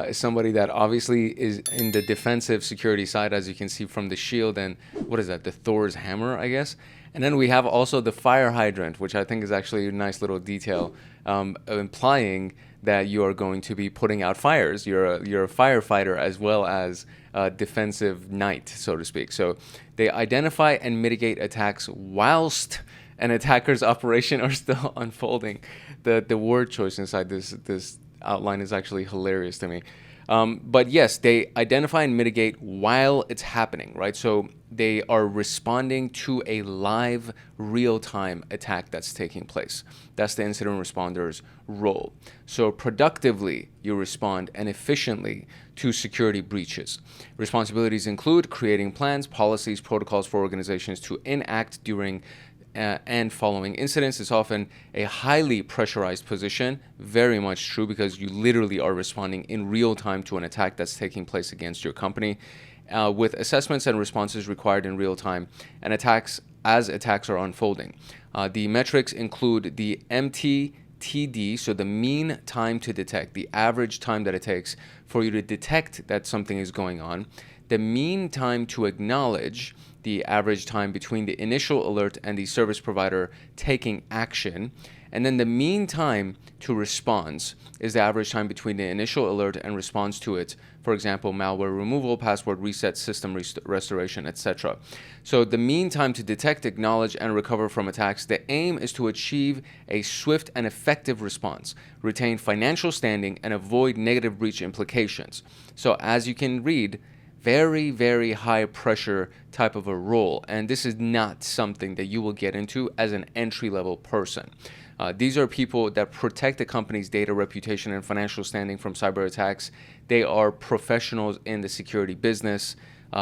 is somebody that obviously is in the defensive security side, as you can see from the shield and what is that, the Thor's hammer, I guess. And then we have also the fire hydrant, which I think is actually a nice little detail, implying that you are going to be putting out fires. You're a firefighter as well as a defensive knight, so to speak. So they identify and mitigate attacks whilst an attacker's operation are still unfolding. The word choice inside this outline is actually hilarious to me. But yes, they identify and mitigate while it's happening, right? So they are responding to a live, real-time attack that's taking place. That's the incident responder's role. So productively, you respond and efficiently to security breaches. Responsibilities include creating plans, policies, protocols for organizations to enact during and following incidents. Is often a highly pressurized position. Very much true, because you literally are responding in real time to an attack that's taking place against your company, with assessments and responses required in real time and attacks are unfolding. The metrics include the MTTD, so the mean time to detect, the average time that it takes for you to detect that something is going on, the mean time to acknowledge, the average time between the initial alert and the service provider taking action, and then the mean time to response is the average time between the initial alert and response to it. For example, malware removal, password reset, system restoration, etc. So the mean time to detect, acknowledge, and recover from attacks, the aim is to achieve a swift and effective response, retain financial standing, and avoid negative breach implications. So as you can read, very, very high pressure type of a role. And this is not something that you will get into as an entry-level person. These are people that protect the company's data, reputation, and financial standing from cyber attacks. They are professionals in the security business.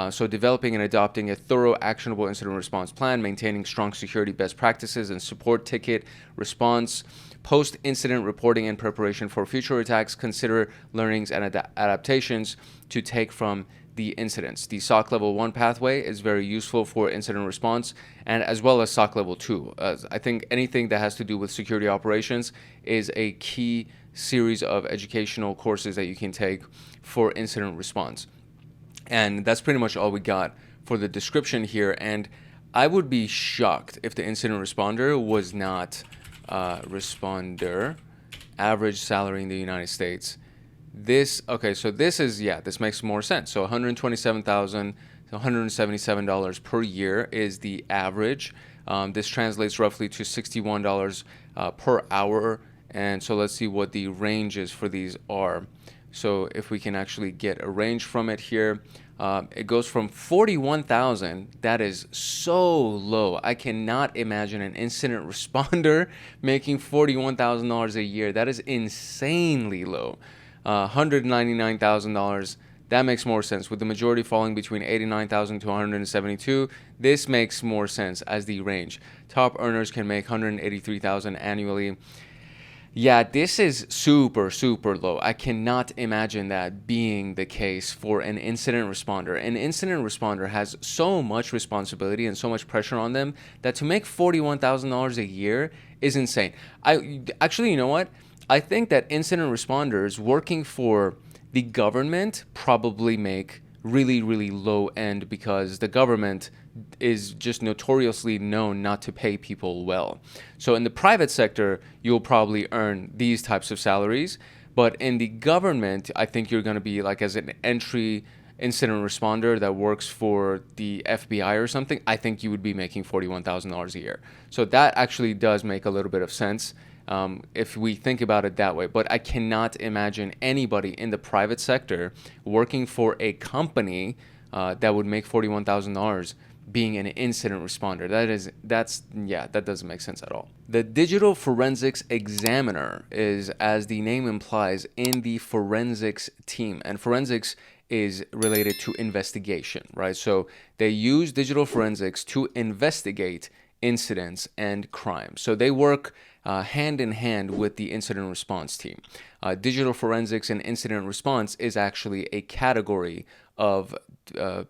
So developing and adopting a thorough, actionable incident response plan, maintaining strong security best practices and support ticket response, post-incident reporting and preparation for future attacks, consider learnings and adaptations to take from the incidents. The SOC level 1 pathway is very useful for incident response, and as well as SOC level 2. I think anything that has to do with security operations is a key series of educational courses that you can take for incident response. And that's pretty much all we got for the description here. And I would be shocked if the incident responder was not responder, average salary in the United States. This makes more sense. So $127,000 to $177 per year is the average. This translates roughly to $61 per hour. And so let's see what the ranges for these are. So if we can actually get a range from it here, it goes from 41,000. That is so low. I cannot imagine an incident responder making $41,000 a year. That is insanely low. $199,000. That makes more sense, with the majority falling between $89,000 to $172,000. This makes more sense as the range. Top earners can make $183,000 annually. Yeah, this is super, super low. I cannot imagine that being the case for an incident responder. An incident responder has so much responsibility and so much pressure on them that to make $41,000 a year is insane. Actually, you know what? I think that incident responders working for the government probably make really, really low end, because the government is just notoriously known not to pay people well. So in the private sector, you'll probably earn these types of salaries. But in the government, I think you're going to be like as an entry incident responder that works for the FBI or something, I think you would be making $41,000 a year. So that actually does make a little bit of sense. If we think about it that way. But I cannot imagine anybody in the private sector working for a company that would make $41,000 being an incident responder. That doesn't make sense at all. The digital forensics examiner is, as the name implies, in the forensics team. And forensics is related to investigation, right? So they use digital forensics to investigate incidents and crimes. So they work hand in hand with the incident response team. Digital forensics and incident response is actually a category of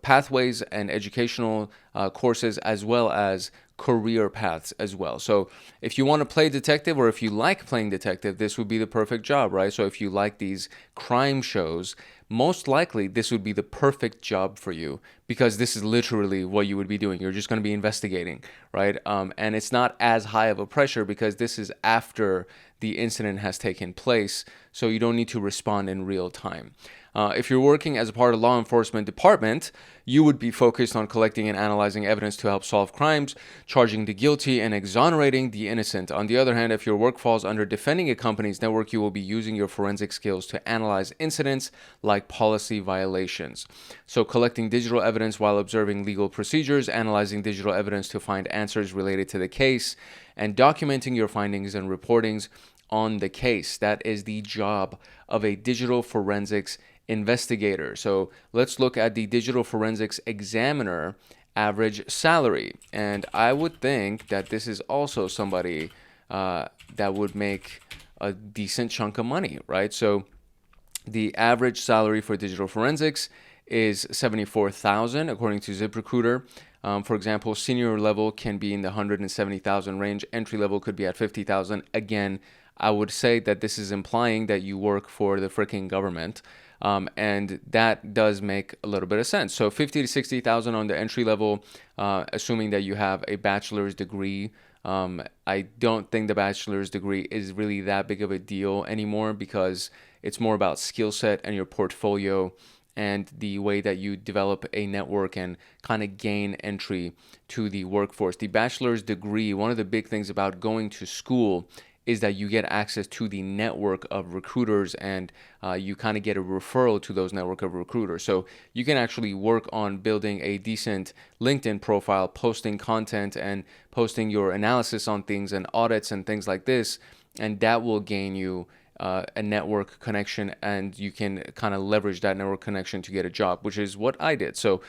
pathways and educational courses, as well as career paths as well. So if you want to play detective, or if you like playing detective, this would be the perfect job, right? So if you like these crime shows, most likely this would be the perfect job for you, because this is literally what you would be doing. You're just going to be investigating, right? And it's not as high of a pressure because this is after the incident has taken place, so you don't need to respond in real time. If you're working as a part of law enforcement department, you would be focused on collecting and analyzing evidence to help solve crimes, charging the guilty, and exonerating the innocent. On the other hand, if your work falls under defending a company's network, you will be using your forensic skills to analyze incidents like policy violations. So collecting digital evidence while observing legal procedures, analyzing digital evidence to find answers related to the case, and documenting your findings and reportings on the case. That is the job of a digital forensics investigator. So let's look at the digital forensics examiner average salary. And I would think that this is also somebody that would make a decent chunk of money, right? So the average salary for digital forensics is $74,000 according to ZipRecruiter. For example, senior level can be in the $170,000 range. Entry level could be at $50,000. Again, I would say that this is implying that you work for the freaking government. And that does make a little bit of sense. So 50 to 60,000 on the entry level, assuming that you have a bachelor's degree. I don't think the bachelor's degree is really that big of a deal anymore, because it's more about skill set and your portfolio and the way that you develop a network and kind of gain entry to the workforce. The bachelor's degree, one of the big things about going to school is that you get access to the network of recruiters, and you kind of get a referral to those network of recruiters. So you can actually work on building a decent LinkedIn profile, posting content and posting your analysis on things and audits and things like this, and that will gain you a network connection, and you can kind of leverage that network connection to get a job, which is what I did. So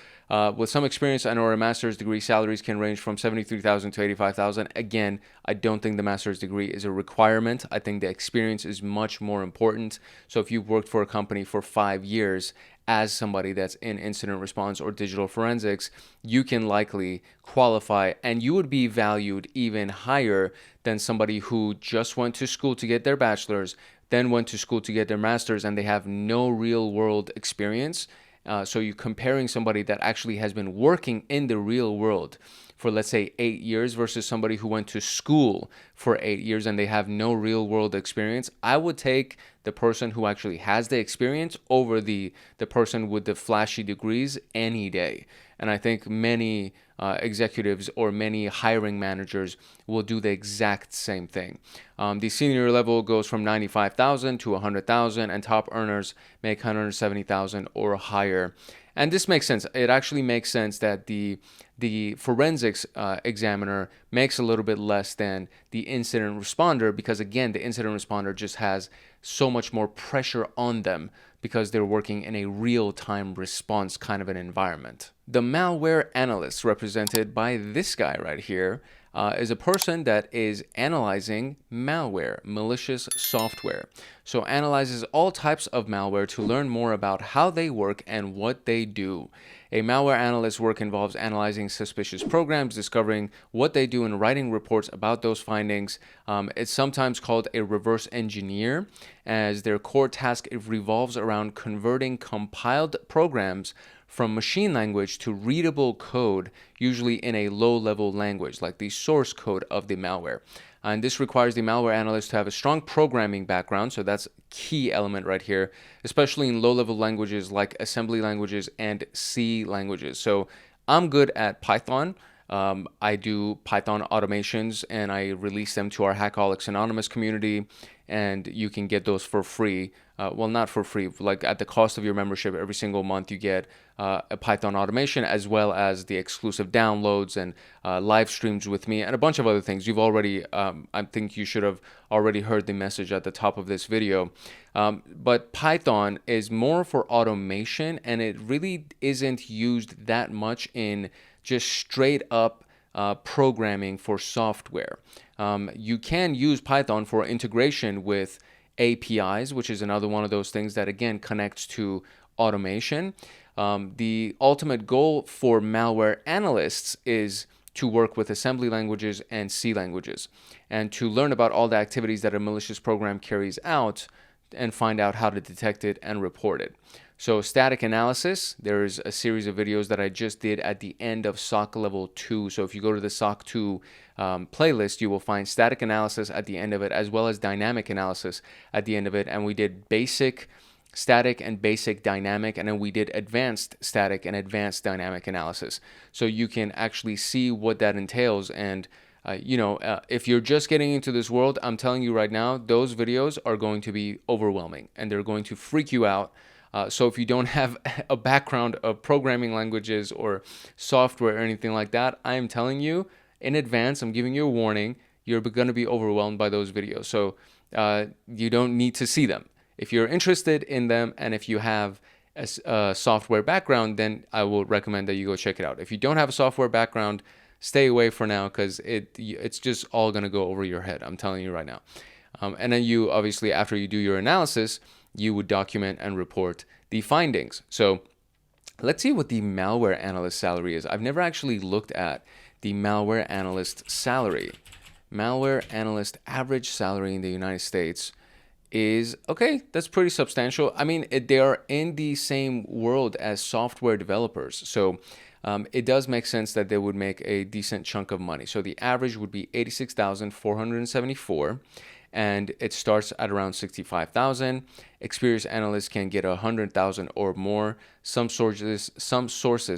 with some experience and or a master's degree, salaries can range from 73,000 to 85,000. Again, I don't think the master's degree is a requirement. I think the experience is much more important. So if you've worked for a company for 5 years as somebody that's in incident response or digital forensics, you can likely qualify, and you would be valued even higher than somebody who just went to school to get their bachelor's, then went to school to get their master's, and they have no real world experience. So you're comparing somebody that actually has been working in the real world for, let's say, 8 years versus somebody who went to school for 8 years and they have no real world experience. I would take the person who actually has the experience over the person with the flashy degrees any day. And I think many executives or many hiring managers will do the exact same thing. The senior level goes from 95,000 to 100,000, and top earners make 170,000 or higher. And this makes sense. It actually makes sense that the forensics examiner makes a little bit less than the incident responder, because again, the incident responder just has so much more pressure on them because they're working in a real-time response kind of an environment. The malware analyst, represented by this guy right here, is a person that is analyzing malware, malicious software. So analyzes all types of malware to learn more about how they work and what they do. A malware analyst's work involves analyzing suspicious programs, discovering what they do, and writing reports about those findings. It's sometimes called a reverse engineer, as their core task revolves around converting compiled programs from machine language to readable code, usually in a low-level language, like the source code of the malware. And this requires the malware analyst to have a strong programming background, so that's a key element right here, especially in low-level languages like assembly languages and C languages. So I'm good at Python. I do Python automations, and I release them to our Hackaholics Anonymous community, and you can get those for free. Well, not for free, like at the cost of your membership. Every single month you get a Python automation, as well as the exclusive downloads and live streams with me, and a bunch of other things. You've already, I think you should have already heard the message at the top of this video. But Python is more for automation, and it really isn't used that much in just straight up programming for software. You can use Python for integration with APIs, which is another one of those things that again connects to automation. The ultimate goal for malware analysts is to work with assembly languages and C languages, and to learn about all the activities that a malicious program carries out and find out how to detect it and report it. So static analysis, there's a series of videos that I just did at the end of SOC Level 2. So if you go to the SOC 2 playlist, you will find static analysis at the end of it, as well as dynamic analysis at the end of it. And we did basic static and basic dynamic, and then we did advanced static and advanced dynamic analysis. So you can actually see what that entails. And if you're just getting into this world, I'm telling you right now, those videos are going to be overwhelming and they're going to freak you out. So if you don't have a background of programming languages or software or anything like that, I am telling you in advance, I'm giving you a warning, you're going to be overwhelmed by those videos. So you don't need to see them. If you're interested in them and if you have a software background, then I will recommend that you go check it out. If you don't have a software background, stay away for now, because it's just all going to go over your head. I'm telling you right now. And then you obviously, after you do your analysis, you would document and report the findings. So let's see what the malware analyst salary is. I've never actually looked at the malware analyst salary. Malware analyst average salary in the United States is okay. That's pretty substantial. I mean, they are in the same world as software developers. So it does make sense that they would make a decent chunk of money. So the average would be 86,474, and it starts at around 65,000. Experienced analysts can get 100,000 or more. Some sources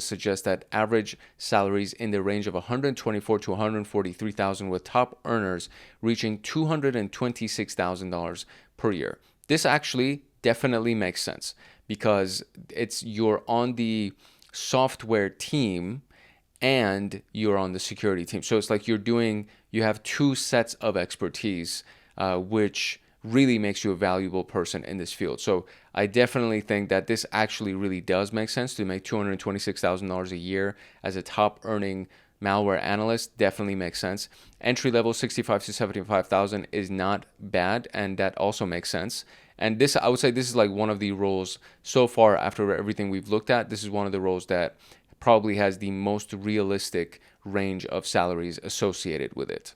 suggest that average salaries in the range of 124 to 143,000, with top earners reaching $226,000 per year. This actually definitely makes sense because you're on the software team and you're on the security team. So it's like you have two sets of expertise, which really makes you a valuable person in this field. So I definitely think that this actually really does make sense to make $226,000 a year as a top earning malware analyst. Definitely makes sense. Entry level 65 to 75,000 is not bad, and that also makes sense. And this, I would say, this is like one of the roles so far after everything we've looked at. This is one of the roles that probably has the most realistic range of salaries associated with it.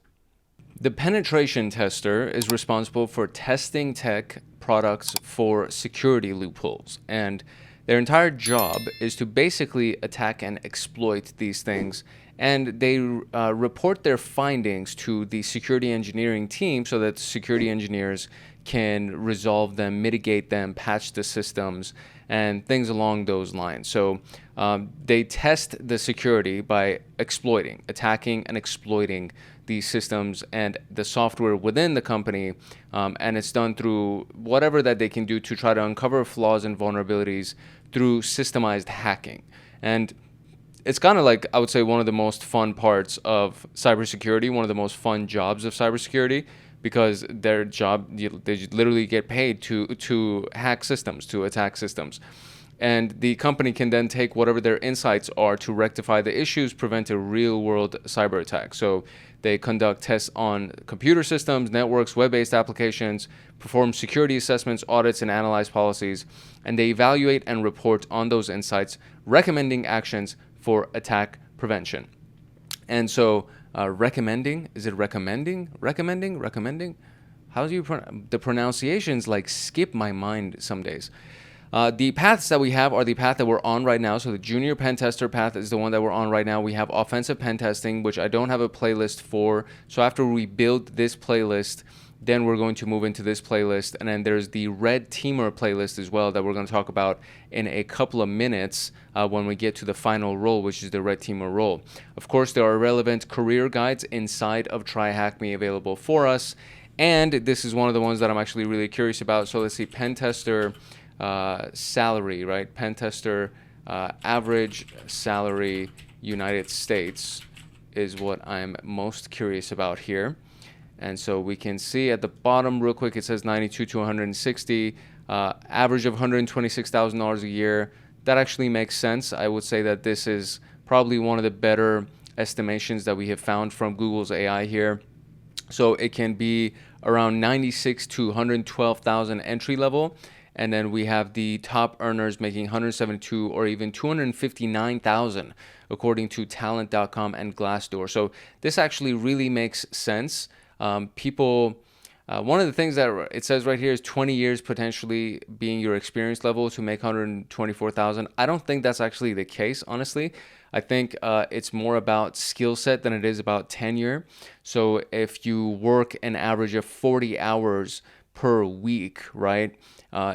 The penetration tester is responsible for testing tech products for security loopholes, and their entire job is to basically attack and exploit these things, and they report their findings to the security engineering team so that security engineers can resolve them, mitigate them, patch the systems, and things along those lines. So they test the security by attacking and exploiting these systems and the software within the company, and it's done through whatever that they can do to try to uncover flaws and vulnerabilities through systemized hacking. And it's kind of like, I would say, one of the most fun parts of cybersecurity, one of the most fun jobs of cybersecurity, because their job, they literally get paid to hack systems, to attack systems. And the company can then take whatever their insights are to rectify the issues, prevent a real-world cyber attack. So they conduct tests on computer systems, networks, web-based applications, perform security assessments, audits, and analyze policies. And they evaluate and report on those insights, recommending actions for attack prevention. And so recommending, is it recommending? Recommending? How do you the pronunciations like skip my mind some days. The paths that we have are the path that we're on right now. So the junior pen tester path is the one that we're on right now. We have offensive pen testing, which I don't have a playlist for. So after we build this playlist, then we're going to move into this playlist. And then there's the red teamer playlist as well that we're going to talk about in a couple of minutes when we get to the final role, which is the red teamer role. Of course, there are relevant career guides inside of Try Hack Me available for us. And this is one of the ones that I'm actually really curious about. So let's see, pen tester salary, right? PenTester average salary United States is what I'm most curious about here. And so we can see at the bottom real quick, it says 92 to 160, average of $126,000 a year. That actually makes sense. I would say that this is probably one of the better estimations that we have found from Google's AI here. So it can be around 96 to 112,000 entry level. And then we have the top earners making 172 or even 259,000 according to talent.com and Glassdoor. So this actually really makes sense. One of the things that it says right here is 20 years potentially being your experience level to make 124,000. I don't think that's actually the case, honestly. I think it's more about skill set than it is about tenure. So if you work an average of 40 hours per week, right?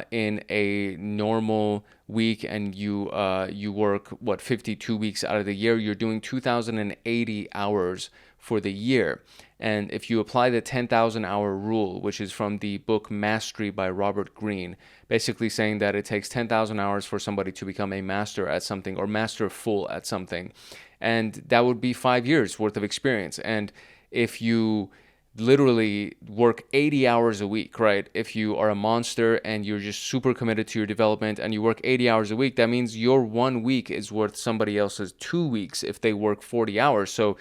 In a normal week, and you work 52 weeks out of the year, you're doing 2,080 hours for the year. And if you apply the 10,000 hour rule, which is from the book Mastery by Robert Greene, basically saying that it takes 10,000 hours for somebody to become a master at something or masterful at something, and that would be 5 years worth of experience. And if you literally work 80 hours a week, right? If you are a monster and you're just super committed to your development and you work 80 hours a week, that means your 1 week is worth somebody else's 2 weeks if they work 40 hours. So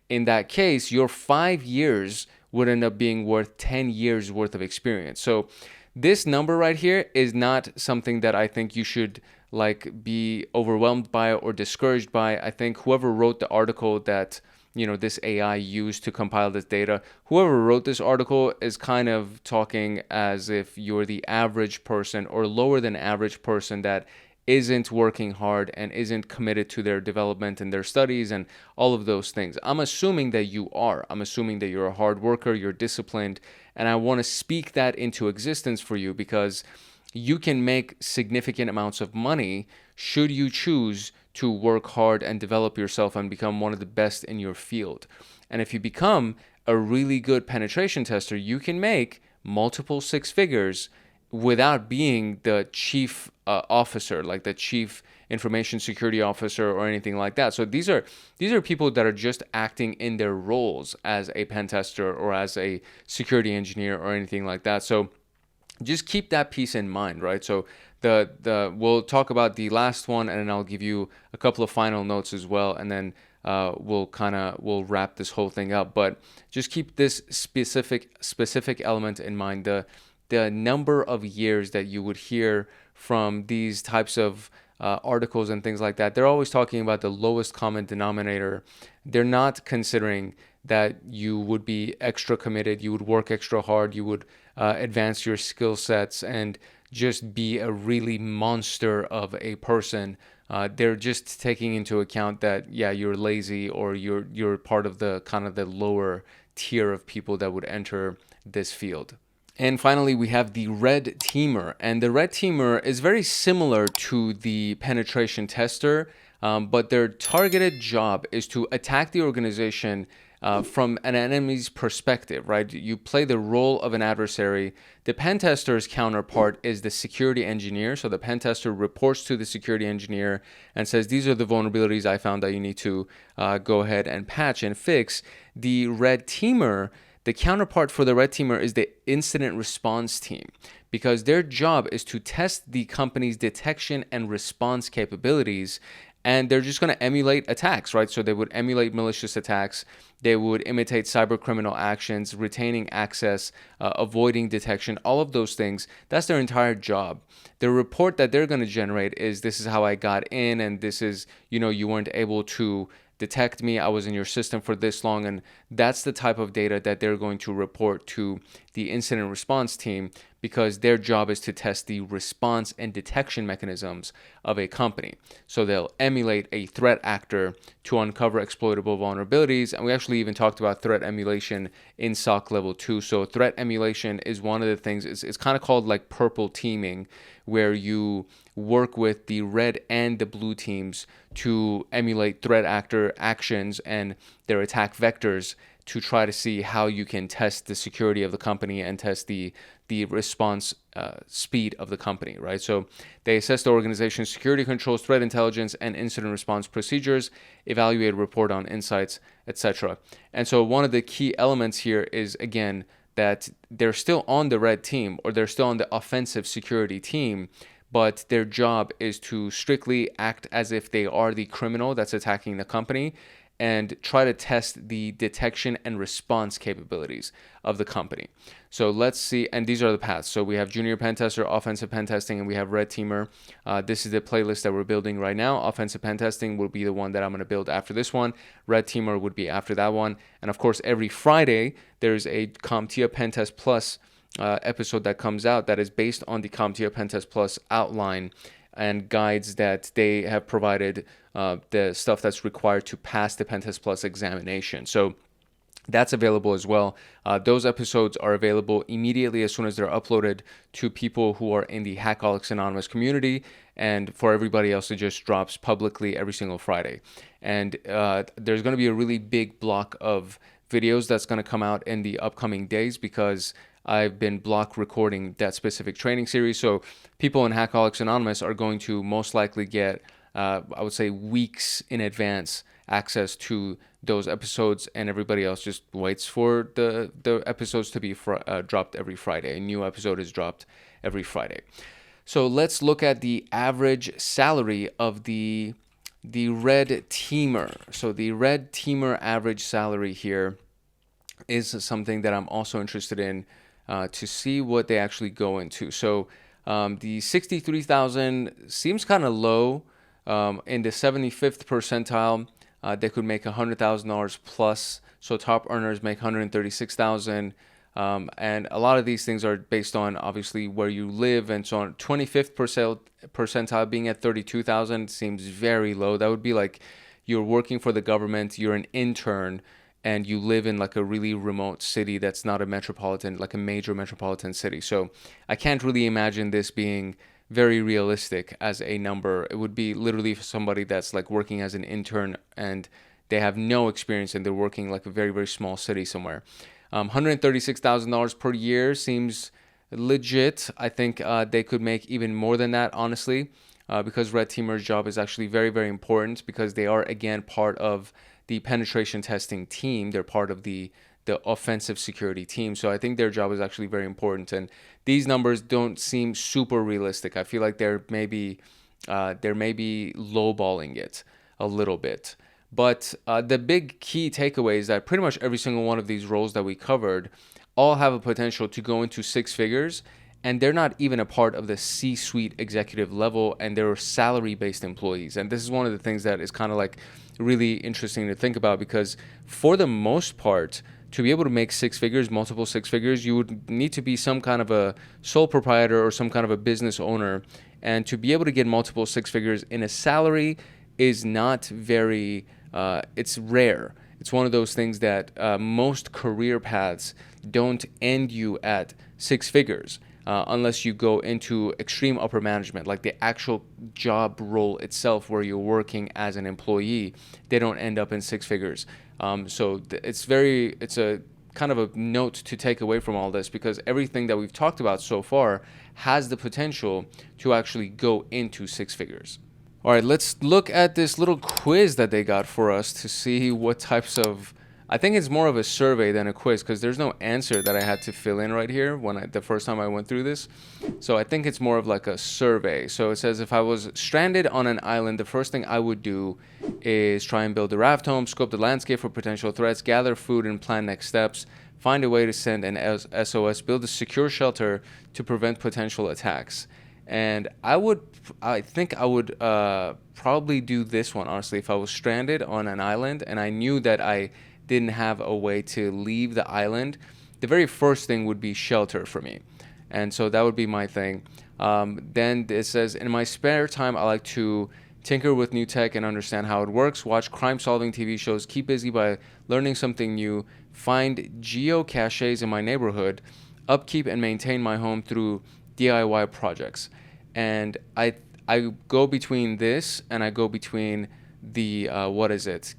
in that case, your 5 years would end up being worth 10 years worth of experience. So this number right here is not something that I think you should like be overwhelmed by or discouraged by. I think whoever wrote the article that this AI used to compile this data. Whoever wrote this article is kind of talking as if you're the average person or lower than average person that isn't working hard and isn't committed to their development and their studies and all of those things. I'm assuming that you are. I'm assuming that you're a hard worker, you're disciplined, and I want to speak that into existence for you because you can make significant amounts of money should you choose to work hard and develop yourself and become one of the best in your field. And if you become a really good penetration tester, you can make multiple six figures without being the chief officer, like the chief information security officer or anything like that. So these are people that are just acting in their roles as a pen tester or as a security engineer or anything like that. So just keep that piece in mind, right? So we'll talk about the last one, and then I'll give you a couple of final notes as well, and then we'll wrap this whole thing up. But just keep this specific element in mind. The number of years that you would hear from these types of articles and things like that, they're always talking about the lowest common denominator. They're not considering that you would be extra committed, you would work extra hard, you would advance your skill sets and just be a really monster of a person. They're just taking into account that, yeah, you're lazy or you're part of the kind of the lower tier of people that would enter this field. And finally, we have the red teamer. And the red teamer is very similar to the penetration tester, but their targeted job is to attack the organization from an enemy's perspective, right? You play the role of an adversary. The pen tester's counterpart is the security engineer. So the pen tester reports to the security engineer and says, these are the vulnerabilities I found that you need to go ahead and patch and fix. The red teamer, the counterpart for the red teamer is the incident response team, because their job is to test the company's detection and response capabilities, and they're just going to emulate attacks, right? So they would emulate malicious attacks, they would imitate cyber criminal actions, retaining access, avoiding detection, all of those things. That's their entire job. The report that they're going to generate is, this is how I got in, and this is, you weren't able to detect me, I was in your system for this long, and that's the type of data that they're going to report to the incident response team, because their job is to test the response and detection mechanisms of a company. So they'll emulate a threat actor to uncover exploitable vulnerabilities, and we actually even talked about threat emulation in SOC level 2. So threat emulation is one of the things, it's kind of called like purple teaming, where you work with the red and the blue teams to emulate threat actor actions and their attack vectors to try to see how you can test the security of the company and test the response speed of the company, right? So they assess the organization's security controls, threat intelligence, and incident response procedures, evaluate, report on insights, etc. And so one of the key elements here is, again, that they're still on the red team, or they're still on the offensive security team, but their job is to strictly act as if they are the criminal that's attacking the company and try to test the detection and response capabilities of the company. So let's see, and these are the paths. So we have junior pen tester, offensive pen testing, and we have red teamer. This is the playlist that we're building right now. Offensive pen testing will be the one that I'm going to build after this one. Red teamer would be after that one. And of course, every Friday, there's a CompTIA Pentest Plus episode that comes out that is based on the CompTIA Pentest Plus outline and guides that they have provided, the stuff that's required to pass the Pentest Plus examination. So that's available as well. Those episodes are available immediately as soon as they're uploaded to people who are in the Hackaholics Anonymous community, and for everybody else, it just drops publicly every single Friday. And there's going to be a really big block of videos that's going to come out in the upcoming days, because I've been block recording that specific training series. So people in Hackaholics Anonymous are going to most likely get, I would say, weeks in advance access to those episodes, and everybody else just waits for the episodes to be dropped every Friday. A new episode is dropped every Friday. So let's look at the average salary of the red teamer. So the red teamer average salary here is something that I'm also interested in to see what they actually go into. So the 63,000 seems kind of low in the 75th percentile. they could make $100,000 plus. So top earners make $136,000. And a lot of these things are based on obviously where you live and so on. 25th percentile being at 32,000 seems very low. That would be like you're working for the government, you're an intern, and you live in like a really remote city that's not a metropolitan, like a major metropolitan city. So I can't really imagine this being very realistic as a number. It would be literally for somebody that's like working as an intern and they have no experience and they're working like a very, very small city somewhere. $136,000 per year seems legit. I think they could make even more than that, honestly, because red teamer's job is actually very, very important because they are, again, part of the penetration testing team. They're part of the offensive security team. So I think their job is actually very important. And these numbers don't seem super realistic. I feel like they're maybe lowballing it a little bit. But the big key takeaway is that pretty much every single one of these roles that we covered all have a potential to go into six figures, and they're not even a part of the C-suite executive level, and they're salary-based employees. And this is one of the things that is kind of like really interesting to think about, because for the most part, to be able to make six figures, multiple six figures, you would need to be some kind of a sole proprietor or some kind of a business owner. And to be able to get multiple six figures in a salary is not very... it's rare. It's one of those things that most career paths don't end you at six figures unless you go into extreme upper management, like the actual job role itself where you're working as an employee. They don't end up in six figures. So it's a kind of a note to take away from all this, because everything that we've talked about so far has the potential to actually go into six figures. All right, let's look at this little quiz that they got for us to see what types of... I think it's more of a survey than a quiz, because there's no answer that I had to fill in right here the first time I went through this. So I think it's more of like a survey. So it says, if I was stranded on an island, the first thing I would do is try and build a raft home, scope the landscape for potential threats, gather food and plan next steps, find a way to send an SOS, build a secure shelter to prevent potential attacks. And I think I would probably do this one, honestly. If I was stranded on an island and I knew that I didn't have a way to leave the island, the very first thing would be shelter for me. And so that would be my thing. Then it says, in my spare time, I like to tinker with new tech and understand how it works, watch crime-solving TV shows, keep busy by learning something new, find geocaches in my neighborhood, upkeep and maintain my home through DIY projects. And I go between this and I go between the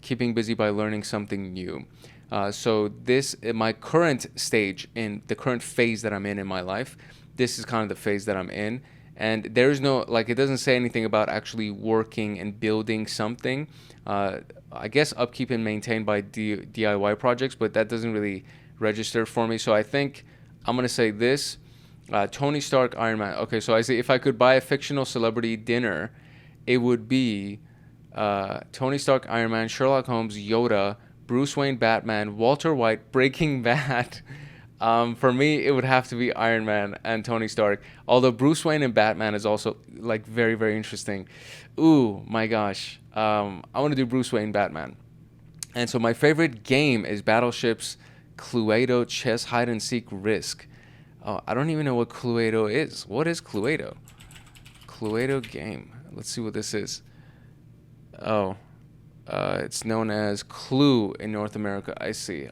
keeping busy by learning something new. So this, in my current stage, in the current phase that I'm in my life, this is kind of the phase that I'm in. And there's no, like, it doesn't say anything about actually working and building something. I guess upkeep and maintain by DIY projects, but that doesn't really register for me. So I think I'm going to say this. Tony Stark, Iron Man. Okay, so I say if I could buy a fictional celebrity dinner, it would be Tony Stark, Iron Man, Sherlock Holmes, Yoda, Bruce Wayne, Batman, Walter White, Breaking Bad. For me, it would have to be Iron Man and Tony Stark. Although Bruce Wayne and Batman is also like very, very interesting. Ooh, my gosh. I want to do Bruce Wayne, Batman. And so my favorite game is Battleships, Cluedo, Chess, Hide and Seek, Risk. Oh, I don't even know what Cluedo is. What is Cluedo? Cluedo game. Let's see what this is. Oh, it's known as Clue in North America. I see.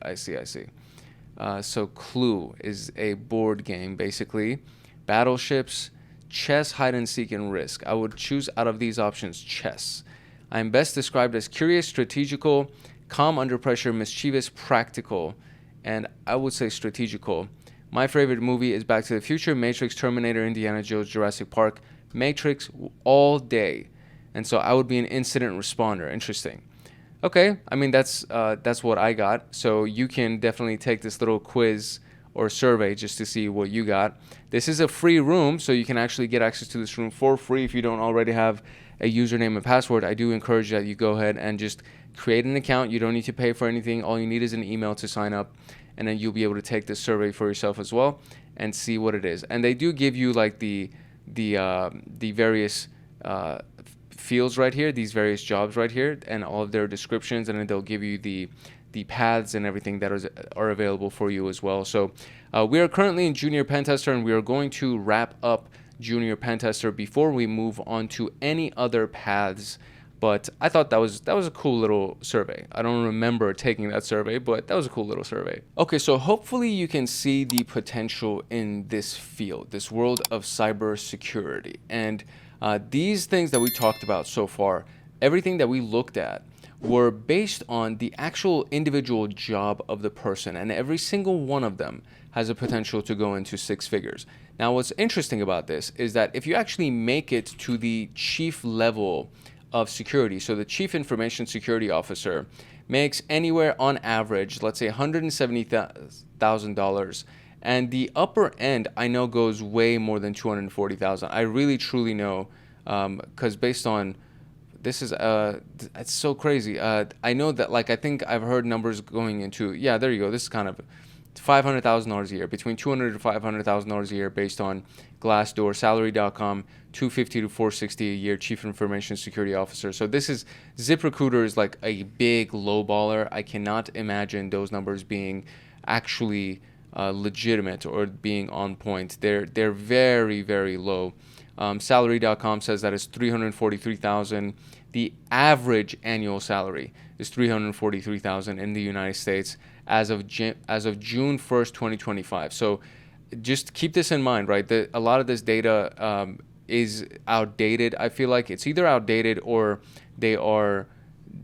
So Clue is a board game, basically. Battleships, Chess, Hide and Seek, and Risk. I would choose out of these options chess. I am best described as curious, strategical, calm under pressure, mischievous, practical, and I would say strategical. My favorite movie is Back to the Future, Matrix, Terminator, Indiana Jones, Jurassic Park, Matrix, all day. And so I would be an incident responder. Interesting. Okay, I mean, that's what I got. So you can definitely take this little quiz or survey just to see what you got. This is a free room, so you can actually get access to this room for free if you don't already have a username and password. I do encourage that you go ahead and just create an account. You don't need to pay for anything. All you need is an email to sign up, and then you'll be able to take this survey for yourself as well and see what it is. And they do give you like the various fields right here, these various jobs right here, and all of their descriptions, and then they'll give you the paths and everything that are available for you as well. So we are currently in Junior PenTester, and we are going to wrap up Junior PenTester before we move on to any other paths. But I thought that was a cool little survey. I don't remember taking that survey, but that was a cool little survey. Okay, so hopefully you can see the potential in this field, this world of cybersecurity. And these things that we talked about so far, everything that we looked at, were based on the actual individual job of the person, and every single one of them has a potential to go into 6 figures. Now, what's interesting about this is that if you actually make it to the chief level of security, so the Chief Information Security Officer makes anywhere on average, let's say $170,000, and the upper end I know goes way more than $240,000. I really truly know, because based on this is it's so crazy. I know that, like, I think I've heard numbers going into, yeah, there you go. This is kind of $500,000 a year, between $200,000 to $500,000 a year, based on Glassdoor, Salary.com, $250 to $460 a year, Chief Information Security Officer. So this is, ZipRecruiter is like a big lowballer. I cannot imagine those numbers being actually legitimate or being on point. They're very, very low. Salary.com says that it's $343,000. The average annual salary is $343,000 in the United States as of June 1st, 2025. So just keep this in mind, right? A lot of this data is outdated. I feel like it's either outdated or they are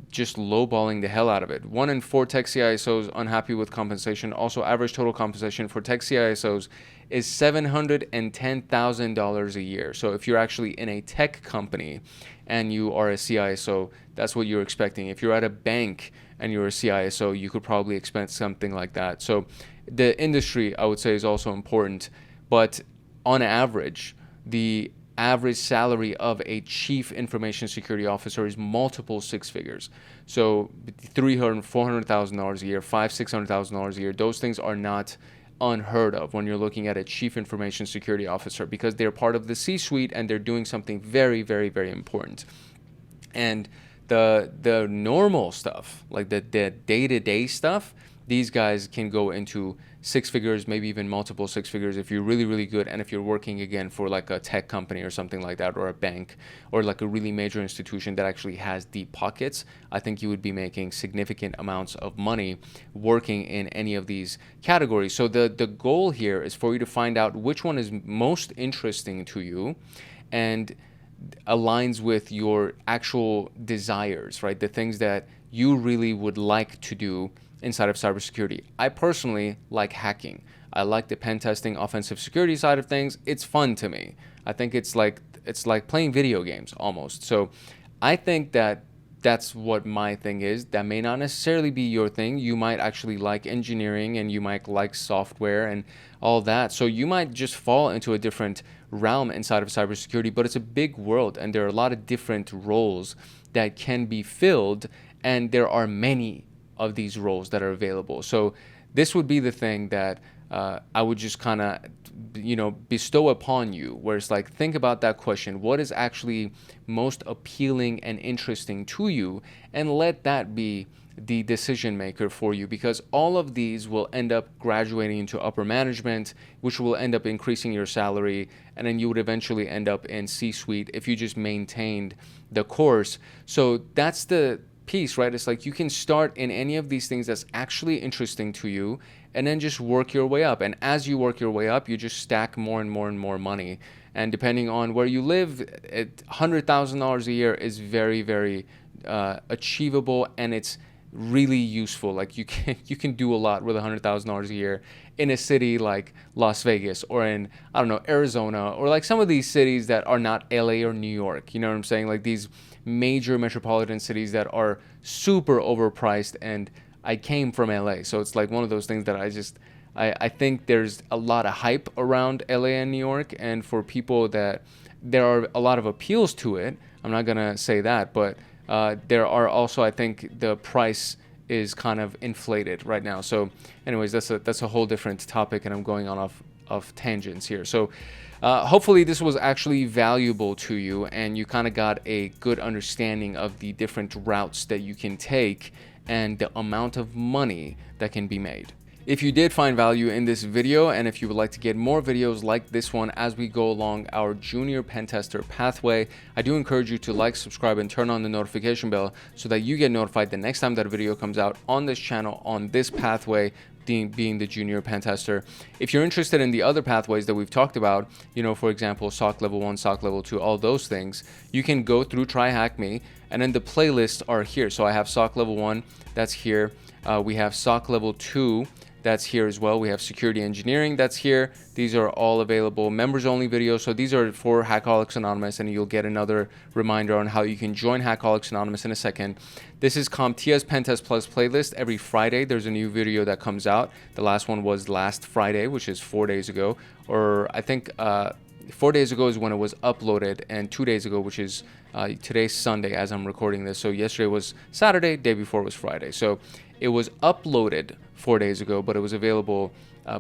just lowballing the hell out of it. 1 in 4 tech CISOs unhappy with compensation. Also, average total compensation for tech CISOs is $710,000 a year. So if you're actually in a tech company and you are a CISO, that's what you're expecting. If you're at a bank and you're a CISO, you could probably expect something like that. So the industry, I would say, is also important. But on average, the average salary of a Chief Information Security Officer is multiple 6 figures. So $300,000, $400,000 a year, $500,000, $600,000 a year. Those things are not unheard of when you're looking at a Chief Information Security Officer, because they're part of the C-suite and they're doing something very, very, very important. And the normal stuff, like the day-to-day stuff, these guys can go into 6 figures, maybe even multiple 6 figures if you're really, really good, and if you're working, again, for like a tech company or something like that, or a bank, or like a really major institution that actually has deep pockets. I think you would be making significant amounts of money working in any of these categories. So the goal here is for you to find out which one is most interesting to you and aligns with your actual desires, right? The things that you really would like to do inside of cybersecurity. I personally like hacking. I like the pen testing, offensive security side of things. It's fun to me. I think it's like playing video games almost. So I think that that's what my thing is. That may not necessarily be your thing. You might actually like engineering, and you might like software and all that. So you might just fall into a different realm inside of cybersecurity, but it's a big world and there are a lot of different roles that can be filled, and there are many of these roles that are available. So this would be the thing that I would just kind of, bestow upon you, where it's like, think about that question. What is actually most appealing and interesting to you? And let that be the decision maker for you, because all of these will end up graduating into upper management, which will end up increasing your salary, and then you would eventually end up in C-suite if you just maintained the course. So that's the piece, right? It's like you can start in any of these things that's actually interesting to you, and then just work your way up. And as you work your way up, you just stack more and more and more money. And depending on where you live, $100,000 a year is very, very achievable, and it's really useful. Like you can do a lot with $100,000 a year in a city like Las Vegas, or in, I don't know, Arizona, or like some of these cities that are not LA or New York. You know what I'm saying? Like these major metropolitan cities that are super overpriced. And I came from LA, so it's like one of those things that I think there's a lot of hype around LA and New York, and for people that there are a lot of appeals to it. I'm not gonna say that, but there are also, I think the price is kind of inflated right now. So anyways, that's a whole different topic, and I'm going off of tangents here. So hopefully this was actually valuable to you, and you kind of got a good understanding of the different routes that you can take and the amount of money that can be made. If you did find value in this video, and if you would like to get more videos like this one as we go along our junior pen tester pathway, I do encourage you to like, subscribe, and turn on the notification bell so that you get notified the next time that a video comes out on this channel on this pathway, being the junior pen tester. If you're interested in the other pathways that we've talked about, you know, for example, SOC level 1, SOC level 2, all those things, you can go through Try Hack Me, and then the playlists are here. So I have SOC level 1, that's here. We have SOC level 2, that's here as well. We have security engineering, that's here. These are all available members only videos. So these are for Hackaholics Anonymous, and you'll get another reminder on how you can join Hackaholics Anonymous in a second. This is CompTIA's Pentest Plus playlist. Every Friday there's a new video that comes out. The last one was last Friday, which is 4 days ago, or I think 4 days ago is when it was uploaded, and 2 days ago, which is today's Sunday as I'm recording this. So yesterday was Saturday, day before was Friday. So it was uploaded 4 days ago, but it was available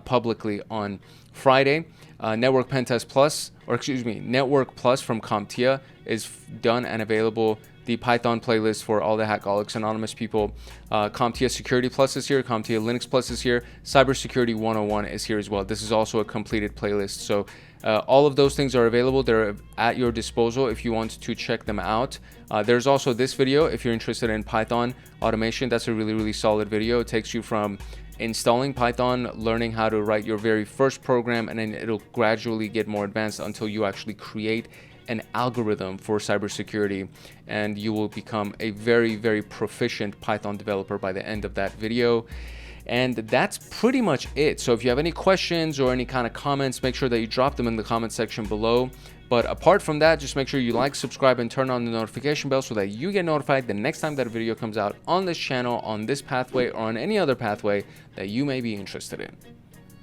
publicly on Friday. Network Pentest Plus, or excuse me, Network Plus from CompTIA is done and available. The Python playlist for all the Hackaholics Anonymous people. CompTIA Security Plus is here. CompTIA Linux Plus is here. Cybersecurity 101 is here as well. This is also a completed playlist. So all of those things are available. They're at your disposal if you want to check them out. There's also this video if you're interested in Python automation. That's a really, really solid video. It takes you from installing Python, learning how to write your very first program, and then it'll gradually get more advanced until you actually create an algorithm for cybersecurity, and you will become a very, very proficient Python developer by the end of that video. And that's pretty much it. So if you have any questions or any kind of comments, make sure that you drop them in the comment section below. But apart from that, just make sure you like, subscribe, and turn on the notification bell so that you get notified the next time that a video comes out on this channel, on this pathway, or on any other pathway that you may be interested in.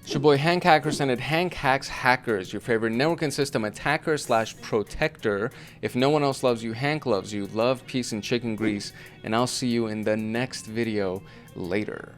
It's your boy Hank Hackerson at Hank Hacks Hackers, your favorite network and system attacker / protector. If no one else loves you, Hank loves you. Love, peace, and chicken grease. And I'll see you in the next video later.